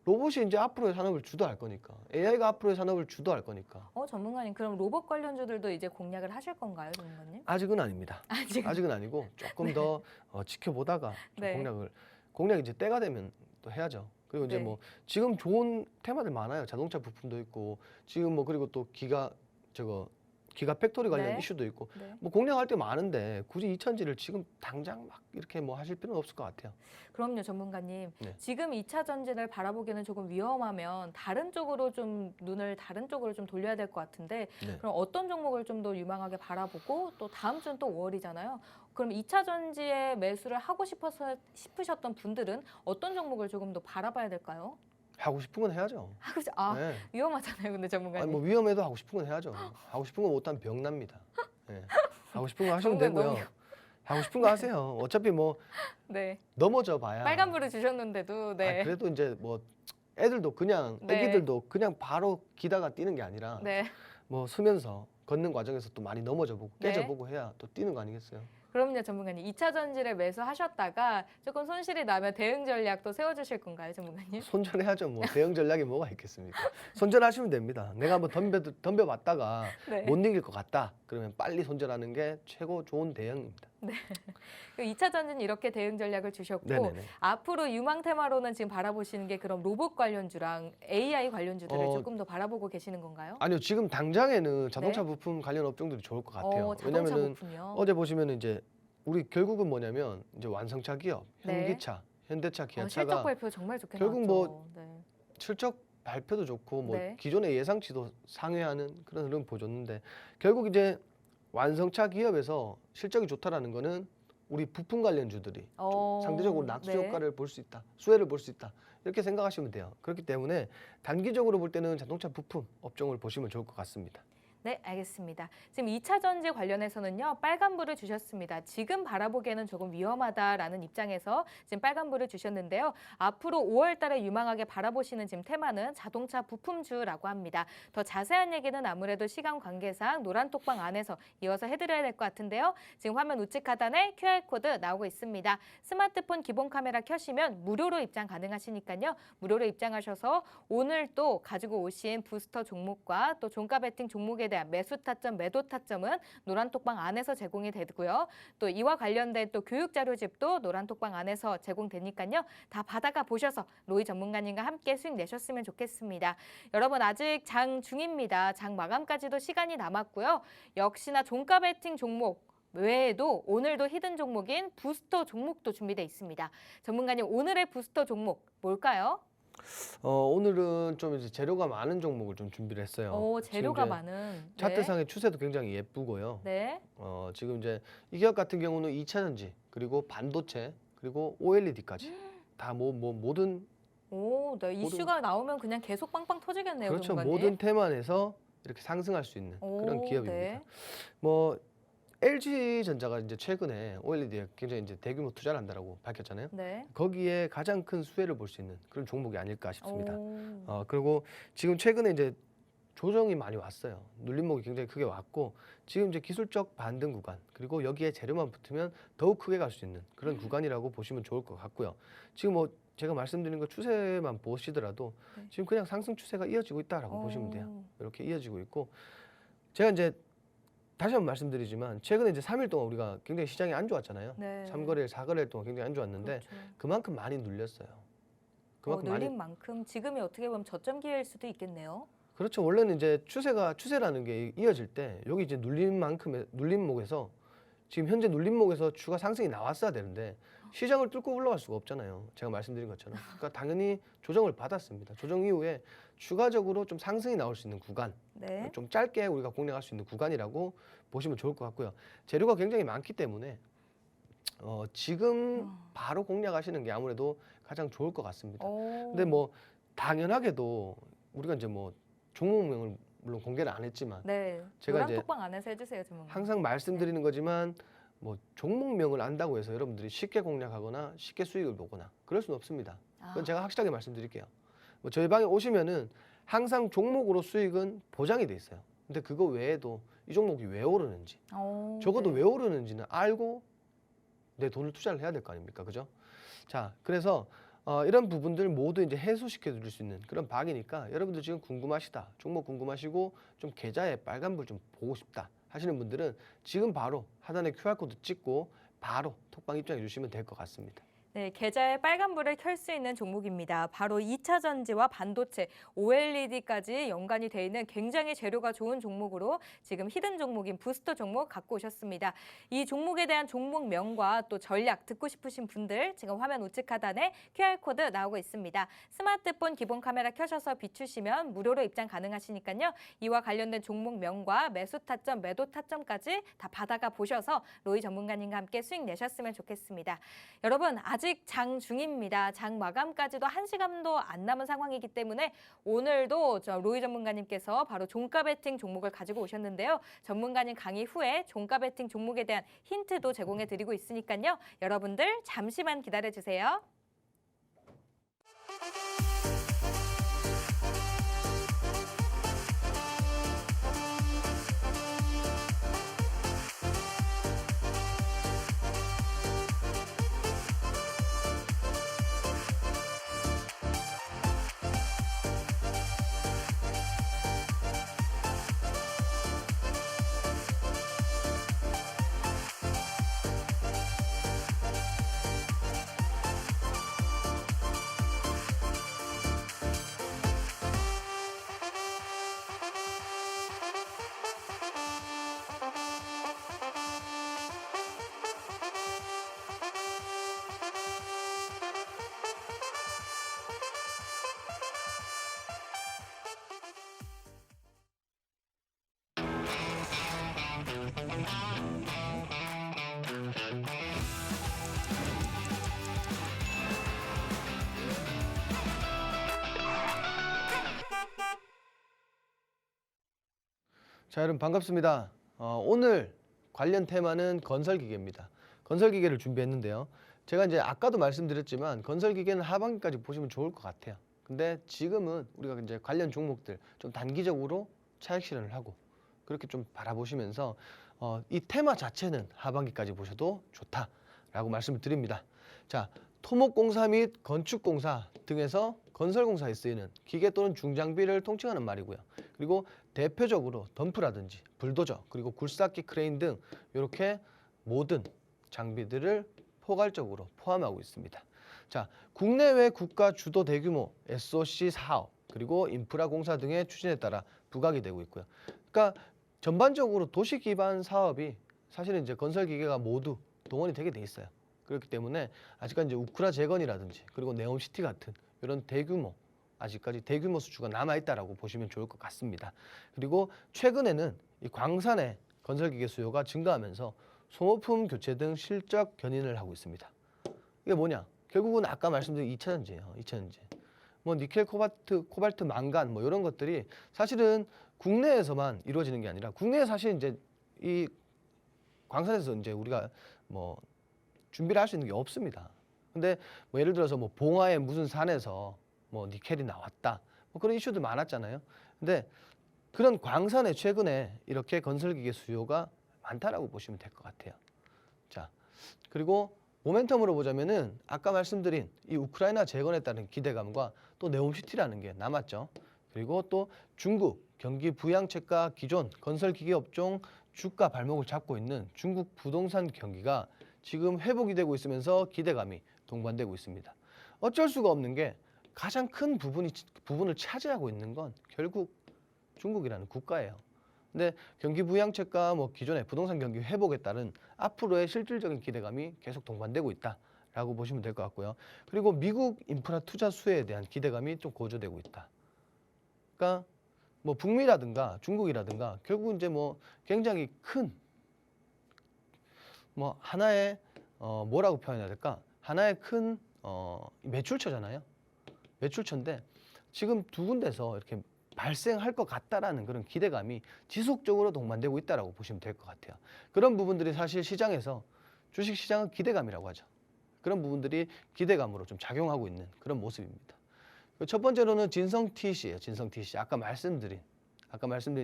로봇이 이제 앞으로의 산업을 주도할 거니까. AI가 앞으로의 산업을 주도할 거니까. 전문가님 그럼 로봇 관련주들도 이제 공략을 하실 건가요, 전문가님? 아직은 아닙니다. 아직. 아직은 아니고 조금 더 지켜보다가 좀 네. 공략 이제 때가 되면 또 해야죠. 그리고 이제 네. 뭐 지금 좋은 테마들 많아요. 자동차 부품도 있고 지금 뭐 그리고 또 기가팩토리 관련 네. 이슈도 있고 네. 뭐 공략할 게 많은데 굳이 2차전지를 지금 당장 막 이렇게 뭐 하실 필요는 없을 것 같아요. 그럼요, 전문가님. 네. 지금 2차 전지를 바라보기에는 조금 위험하면 다른 쪽으로 좀 눈을 다른 쪽으로 좀 돌려야 될 것 같은데 네. 그럼 어떤 종목을 좀 더 유망하게 바라보고 또 다음 주는 또 5월이잖아요. 그럼 2차 전지에 매수를 하고 싶으셨던 분들은 어떤 종목을 조금 더 바라봐야 될까요? 하고 싶은 건 해야죠. 네. 위험하잖아요, 근데 전문가님. 아니 뭐 위험해도 하고 싶은 건 해야죠. 하고 싶은 거 못하면 병 납니다. 네. 하고 싶은 거 하시면 전문가 되고요. 너무- 하고 싶은 거 하세요. 어차피 뭐 네. 넘어져 봐야. 빨간불을 주셨는데도 네. 그래도 이제 뭐 애들도 그냥 네. 애기들도 그냥 바로 기다가 뛰는 게 아니라 네. 뭐 서면서 걷는 과정에서 또 많이 넘어져 보고 네. 깨져 보고 해야 또 뛰는 거 아니겠어요? 그럼요, 전문가님. 2차 전지를 매수하셨다가 조금 손실이 나면 대응 전략도 세워주실 건가요, 전문가님? 손절해야죠. 뭐 대응 전략이 뭐가 있겠습니까? 손절하시면 됩니다. 내가 한번 덤벼봤다가 네. 못 이길 것 같다. 그러면 빨리 손절하는 게 최고 좋은 대응입니다. 그 2차 전지는 이렇게 대응 전략을 주셨고 네네네. 앞으로 유망 테마로는 지금 바라보시는 게 그럼 로봇 관련주랑 AI 관련주들을 조금 더 바라보고 계시는 건가요? 아니요, 지금 당장에는 자동차 네. 부품 관련 업종들이 좋을 것 같아요. 자동차 왜냐면은 부품이요. 어제 보시면 이제 우리 결국은 뭐냐면 이제 완성차 기업, 네. 현기차, 현대차, 실적 기아차가 발표 정말 좋게 결국 나왔죠. 뭐 네. 실적 발표도 좋고 뭐 네. 기존의 예상치도 상회하는 그런 흐름 보여줬는데 결국 이제 완성차 기업에서 실적이 좋다라는 거는 우리 부품 관련주들이 좀 상대적으로 낙수 네. 효과를 볼 수 있다, 수혜를 볼 수 있다 이렇게 생각하시면 돼요. 그렇기 때문에 단기적으로 볼 때는 자동차 부품 업종을 보시면 좋을 것 같습니다. 네, 알겠습니다. 지금 2차 전지 관련해서는요, 빨간불을 주셨습니다. 지금 바라보기에는 조금 위험하다라는 입장에서 지금 빨간불을 주셨는데요. 앞으로 5월 달에 유망하게 바라보시는 지금 테마는 자동차 부품주라고 합니다. 더 자세한 얘기는 아무래도 시간 관계상 노란톡방 안에서 이어서 해드려야 될 것 같은데요. 지금 화면 우측 하단에 QR코드 나오고 있습니다. 스마트폰 기본 카메라 켜시면 무료로 입장 가능하시니까요. 무료로 입장하셔서 오늘 또 가지고 오신 부스터 종목과 또 종가 베팅 종목에 대한 매수 타점, 매도 타점은 노란톡방 안에서 제공이 되고요. 또 이와 관련된 또 교육 자료집도 노란톡방 안에서 제공되니까요. 다 받아가 보셔서 로이 전문가님과 함께 수익 내셨으면 좋겠습니다. 여러분 아직 장 중입니다. 장 마감까지도 시간이 남았고요. 역시나 종가 베팅 종목 외에도 오늘도 히든 종목인 부스터 종목도 준비되어 있습니다. 전문가님 오늘의 부스터 종목 뭘까요? 오늘은 좀 이제 재료가 많은 종목을 좀 준비를 했어요. 재료가 지금 이제 많은. 차트상의 추세도 굉장히 예쁘고요. 네. 지금 이제 이 기업 같은 경우는 2차 전지 그리고 반도체 그리고 OLED까지 다 모든 네. 이슈가 나오면 그냥 계속 빵빵 터지겠네요, 그렇죠. 전문가님. 모든 테마에서 이렇게 상승할 수 있는 그런 기업입니다. 네. 뭐 LG전자가 이제 최근에 OLED에 굉장히 이제 대규모 투자를 한다라고 밝혔잖아요. 네. 거기에 가장 큰 수혜를 볼 수 있는 그런 종목이 아닐까 싶습니다. 오. 그리고 지금 최근에 이제 조정이 많이 왔어요. 눌림목이 굉장히 크게 왔고 지금 이제 기술적 반등 구간 그리고 여기에 재료만 붙으면 더욱 크게 갈 수 있는 그런 구간이라고 보시면 좋을 것 같고요. 지금 뭐 제가 말씀드린 거 추세만 보시더라도 네. 지금 그냥 상승 추세가 이어지고 있다라고 보시면 돼요. 오. 이렇게 이어지고 있고 제가 이제 다시 한번 말씀드리지만 최근에 이제 3일 동안 우리가 굉장히 시장이 안 좋았잖아요. 네. 3거래일, 4거래일 동안 굉장히 안 좋았는데 그렇죠. 그만큼 많이 눌렸어요. 그만큼 많이 눌린 만큼 지금이 어떻게 보면 저점 기회일 수도 있겠네요. 그렇죠. 원래는 이제 추세라는 게 이어질 때 여기 이제 눌림목에서 지금 현재 눌림목에서 추가 상승이 나왔어야 되는데 시장을 뚫고 올라갈 수가 없잖아요. 제가 말씀드린 것처럼. 그러니까 당연히 조정을 받았습니다. 조정 이후에 추가적으로 좀 상승이 나올 수 있는 구간, 네. 좀 짧게 우리가 공략할 수 있는 구간이라고 보시면 좋을 것 같고요. 재료가 굉장히 많기 때문에 지금 바로 공략하시는 게 아무래도 가장 좋을 것 같습니다. 근데 뭐 당연하게도 우리가 이제 뭐 종목명을 물론 공개를 안 했지만 네. 제가 이제 노란톡방 안에서 해주세요, 전문가님. 항상 말씀드리는 거지만 뭐 종목명을 안다고 해서 여러분들이 쉽게 공략하거나 쉽게 수익을 보거나 그럴 수는 없습니다. 그건 제가 확실하게 말씀드릴게요. 뭐 저희 방에 오시면은 항상 종목으로 수익은 보장이 돼 있어요. 근데 그거 외에도 이 종목이 왜 오르는지 적어도 네. 왜 오르는지는 알고 내 돈을 투자를 해야 될 거 아닙니까? 그죠? 자, 그래서 이런 부분들 모두 이제 해소시켜 드릴 수 있는 그런 방이니까 여러분들 지금 궁금하시다, 종목 궁금하시고 좀 계좌에 빨간불 좀 보고 싶다 하시는 분들은 지금 바로 하단에 QR코드 찍고 바로 톡방 입장해 주시면 될 것 같습니다. 네, 계좌에 빨간불을 켤 수 있는 종목입니다. 바로 2차 전지와 반도체, OLED까지 연관이 돼 있는 굉장히 재료가 좋은 종목으로 지금 히든 종목인 부스터 종목 갖고 오셨습니다. 이 종목에 대한 종목명과 또 전략 듣고 싶으신 분들 지금 화면 우측 하단에 QR코드 나오고 있습니다. 스마트폰 기본 카메라 켜셔서 비추시면 무료로 입장 가능하시니까요. 이와 관련된 종목명과 매수 타점, 매도 타점까지 다 받아가 보셔서 로이 전문가님과 함께 수익 내셨으면 좋겠습니다. 여러분 아직 장 중입니다. 장 마감까지도 1시간도 안 남은 상황이기 때문에 오늘도 로이 전문가님께서 바로 종가 베팅 종목을 가지고 오셨는데요. 전문가님 강의 후에 종가 베팅 종목에 대한 힌트도 제공해 드리고 있으니까요. 여러분들 잠시만 기다려 주세요. 자, 여러분 반갑습니다. 오늘 관련 테마는 건설기계입니다. 건설기계를 준비했는데요. 제가 이제 아까도 말씀드렸지만 건설기계는 하반기까지 보시면 좋을 것 같아요. 근데 지금은 우리가 이제 관련 종목들 좀 단기적으로 차익 실현을 하고 그렇게 좀 바라보시면서 이 테마 자체는 하반기까지 보셔도 좋다라고 말씀을 드립니다. 자, 토목공사 및 건축공사 등에서 건설공사에 쓰이는 기계 또는 중장비를 통칭하는 말이고요. 그리고 대표적으로 덤프라든지 불도저 그리고 굴삭기 크레인 등 이렇게 모든 장비들을 포괄적으로 포함하고 있습니다. 자, 국내외 국가 주도 대규모 SOC 사업 그리고 인프라 공사 등의 추진에 따라 부각이 되고 있고요. 그러니까 전반적으로 도시 기반 사업이 사실은 이제 건설기계가 모두 동원이 되게 돼 있어요. 그렇기 때문에 아직까지 이제 우크라 재건이라든지 그리고 네옴시티 같은 이런 대규모 아직까지 대규모 수주가 남아있다라고 보시면 좋을 것 같습니다. 그리고 최근에는 이 광산의 건설기계 수요가 증가하면서 소모품 교체 등 실적 견인을 하고 있습니다. 이게 뭐냐? 결국은 아까 말씀드린 2차 전지예요. 2차 전지. 뭐 니켈, 코발트, 망간 뭐 이런 것들이 사실은 국내에서만 이루어지는 게 아니라 국내에 사실 이제 이 광산에서 이제 우리가 뭐 준비를 할 수 있는 게 없습니다. 근데 뭐 예를 들어서 뭐 봉화의 무슨 산에서 뭐 니켈이 나왔다. 뭐 그런 이슈들 많았잖아요. 근데 그런 광산에 최근에 이렇게 건설기계 수요가 많다라고 보시면 될 것 같아요. 자, 그리고 모멘텀으로 보자면은 아까 말씀드린 이 우크라이나 재건에 따른 기대감과 또 네옴시티라는 게 남았죠. 그리고 또 중국 경기 부양책과 기존 건설기계 업종 주가 발목을 잡고 있는 중국 부동산 경기가 지금 회복이 되고 있으면서 기대감이 동반되고 있습니다. 어쩔 수가 없는 게 가장 큰 부분을 차지하고 있는 건 결국 중국이라는 국가예요. 근데 경기 부양책과 뭐 기존의 부동산 경기 회복에 따른 앞으로의 실질적인 기대감이 계속 동반되고 있다라고 보시면 될 것 같고요. 그리고 미국 인프라 투자 수혜에 대한 기대감이 좀 고조되고 있다. 그러니까 뭐 북미라든가 중국이라든가 결국 이제 뭐 굉장히 큰 뭐 하나의 뭐라고 표현해야 될까? 하나의 큰 매출처잖아요. 매출처인데 지금 두 군데서 이렇게 발생할 것 같다라는 그런 기대감이 지속적으로 동반되고 있다라고 보시면 될 것 같아요. 그런 부분들이 사실 시장에서 주식시장은 기대감이라고 하죠. 그런 부분들이 기대감으로 좀 작용하고 있는 그런 모습입니다. 첫 번째로는 진성 TC예요. 진성 TC. 아까 말씀드린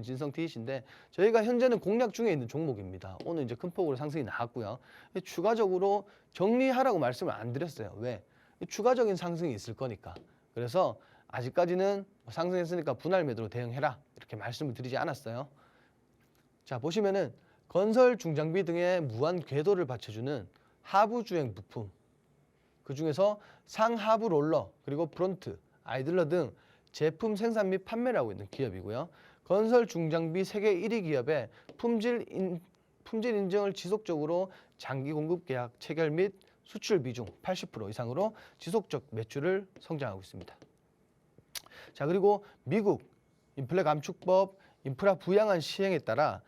진성 TC인데 저희가 현재는 공략 중에 있는 종목입니다. 오늘 이제 큰 폭으로 상승이 나왔고요. 추가적으로 정리하라고 말씀을 안 드렸어요. 왜? 추가적인 상승이 있을 거니까. 그래서 아직까지는 상승했으니까 분할 매도로 대응해라 이렇게 말씀을 드리지 않았어요. 자, 보시면은 건설 중장비 등의 무한 궤도를 받쳐주는 하부 주행 부품 그중에서 상하부 롤러 그리고 프론트, 아이들러 등 제품 생산 및 판매를 하고 있는 기업이고요. 건설 중장비 세계 1위 기업의 품질 인증을 지속적으로 장기 공급 계약 체결 및 수출 비중 80% 이상으로 지속적 매출을 성장하고 있습니다. 자, 그리고 미국 인플레 감축법 인프라 부양안 시행에 따라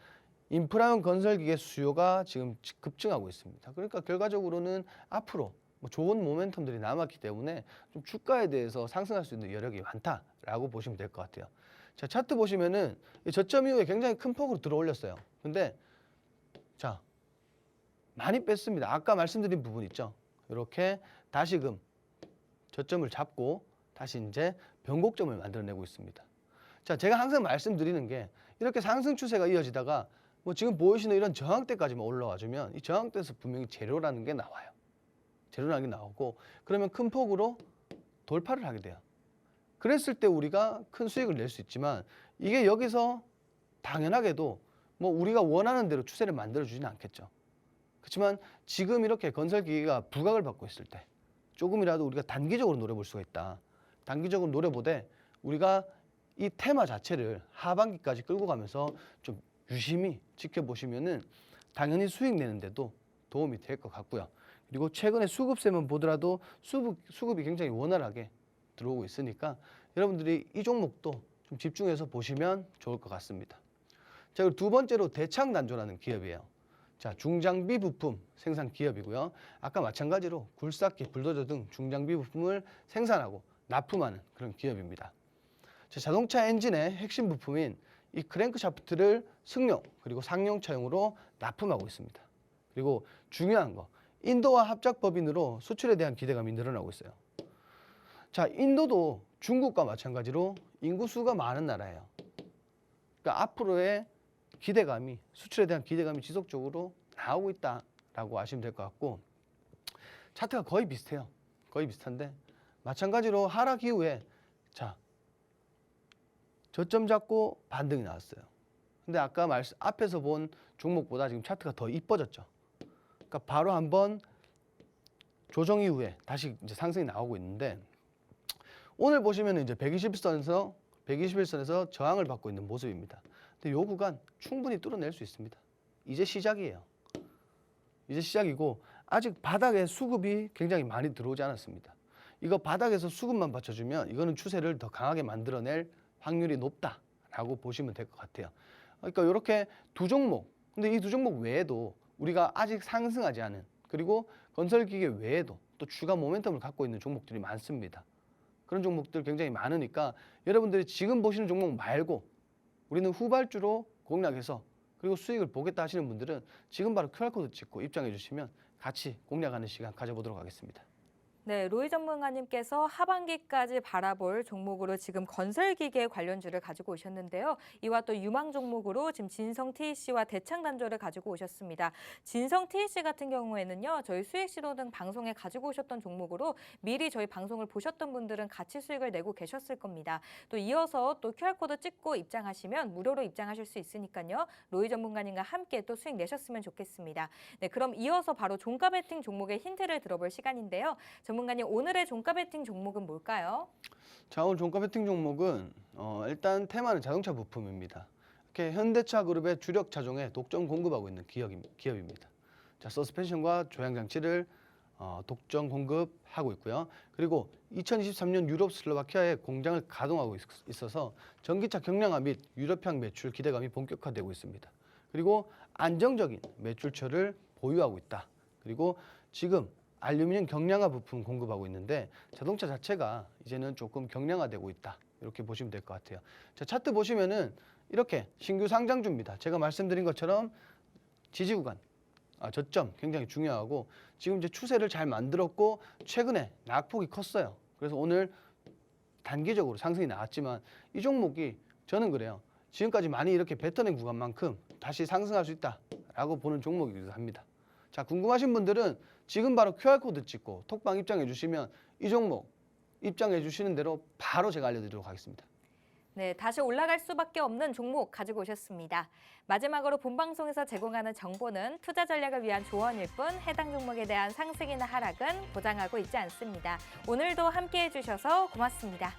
인프라형 건설기계 수요가 지금 급증하고 있습니다. 그러니까 결과적으로는 앞으로 좋은 모멘텀들이 남았기 때문에 좀 주가에 대해서 상승할 수 있는 여력이 많다라고 보시면 될 것 같아요. 자, 차트 보시면은 저점 이후에 굉장히 큰 폭으로 들어올렸어요. 근데 자, 많이 뺐습니다. 아까 말씀드린 부분 있죠. 이렇게 다시금 저점을 잡고 다시 이제 변곡점을 만들어내고 있습니다. 자, 제가 항상 말씀드리는 게 이렇게 상승 추세가 이어지다가 뭐 지금 보이시는 이런 저항대까지만 올라와 주면 이 저항대에서 분명히 재료라는 게 나와요. 재료라는 게 나오고 그러면 큰 폭으로 돌파를 하게 돼요. 그랬을 때 우리가 큰 수익을 낼 수 있지만 이게 여기서 당연하게도 뭐 우리가 원하는 대로 추세를 만들어 주지는 않겠죠. 그렇지만 지금 이렇게 건설기계가 부각을 받고 있을 때 조금이라도 우리가 단기적으로 노려볼 수가 있다. 단기적으로 노려보되 우리가 이 테마 자체를 하반기까지 끌고 가면서 좀 유심히 지켜보시면은 당연히 수익 내는데도 도움이 될 것 같고요. 그리고 최근에 수급세만 보더라도 수급이 굉장히 원활하게 들어오고 있으니까 여러분들이 이 종목도 좀 집중해서 보시면 좋을 것 같습니다. 자, 그리고 두 번째로 대창단조라는 기업이에요. 자, 중장비 부품 생산 기업이고요. 아까 마찬가지로 굴삭기, 불도저 등 중장비 부품을 생산하고 납품하는 그런 기업입니다. 자, 자동차 엔진의 핵심 부품인 이 크랭크 샤프트를 승용 그리고 상용차용으로 납품하고 있습니다. 그리고 중요한 거, 인도와 합작법인으로 수출에 대한 기대감이 늘어나고 있어요. 자, 인도도 중국과 마찬가지로 인구수가 많은 나라예요. 그러니까 앞으로의 기대감이, 수출에 대한 기대감이 지속적으로 나오고 있다라고 아시면 될 것 같고, 차트가 거의 비슷해요. 거의 비슷한데 마찬가지로 하락 이후에 자, 저점 잡고 반등이 나왔어요. 근데 아까 앞에서 본 종목보다 지금 차트가 더 이뻐졌죠. 그러니까 바로 한번 조정 이후에 다시 이제 상승이 나오고 있는데, 오늘 보시면 이제 121선에서 저항을 받고 있는 모습입니다. 근데 요 구간 충분히 뚫어낼 수 있습니다. 이제 시작이에요. 이제 시작이고 아직 바닥에 수급이 굉장히 많이 들어오지 않았습니다. 이거 바닥에서 수급만 받쳐주면 이거는 추세를 더 강하게 만들어낼 확률이 높다라고 보시면 될 것 같아요. 그러니까 이렇게 두 종목, 근데 이 두 종목 외에도 우리가 아직 상승하지 않은, 그리고 건설기계 외에도 또 추가 모멘텀을 갖고 있는 종목들이 많습니다. 그런 종목들 굉장히 많으니까 여러분들이 지금 보시는 종목 말고 우리는 후발주로 공략해서 그리고 수익을 보겠다 하시는 분들은 지금 바로 QR코드 찍고 입장해 주시면 같이 공략하는 시간 가져보도록 하겠습니다. 네, 로이 전문가님께서 하반기까지 바라볼 종목으로 지금 건설기계 관련주를 가지고 오셨는데요. 이와 또 유망 종목으로 지금 진성 TEC와 대창단조를 가지고 오셨습니다. 진성 TEC 같은 경우에는요, 저희 수익신호등 방송에 가지고 오셨던 종목으로 미리 저희 방송을 보셨던 분들은 같이 수익을 내고 계셨을 겁니다. 또 이어서 또 QR코드 찍고 입장하시면 무료로 입장하실 수 있으니까요. 로이 전문가님과 함께 또 수익 내셨으면 좋겠습니다. 네, 그럼 이어서 바로 종가 베팅 종목의 힌트를 들어볼 시간인데요. 전문가님, 오늘의 종가 베팅 종목은 뭘까요? 자, 오늘 종가 베팅 종목은 일단 테마는 자동차 부품입니다. 이렇게 현대차 그룹의 주력 차종에 독점 공급하고 있는 기업입니다. 자, 서스펜션과 조향 장치를 독점 공급하고 있고요. 그리고 2023년 유럽 슬로바키아에 공장을 가동하고 있어서 전기차 경량화 및 유럽향 매출 기대감이 본격화되고 있습니다. 그리고 안정적인 매출처를 보유하고 있다. 그리고 지금 알루미늄 경량화 부품 공급하고 있는데 자동차 자체가 이제는 조금 경량화되고 있다. 이렇게 보시면 될 것 같아요. 자, 차트 보시면은 이렇게 신규 상장주입니다. 제가 말씀드린 것처럼 지지 구간, 저점 굉장히 중요하고 지금 이제 추세를 잘 만들었고 최근에 낙폭이 컸어요. 그래서 오늘 단기적으로 상승이 나왔지만 이 종목이 저는 그래요. 지금까지 많이 이렇게 뱉어낸 구간만큼 다시 상승할 수 있다라고 보는 종목이기도 합니다. 자, 궁금하신 분들은 지금 바로 QR코드 찍고 톡방 입장해 주시면 이 종목 입장해 주시는 대로 바로 제가 알려드리도록 하겠습니다. 네, 다시 올라갈 수밖에 없는 종목 가지고 오셨습니다. 마지막으로 본방송에서 제공하는 정보는 투자 전략을 위한 조언일 뿐 해당 종목에 대한 상승이나 하락은 보장하고 있지 않습니다. 오늘도 함께해 주셔서 고맙습니다.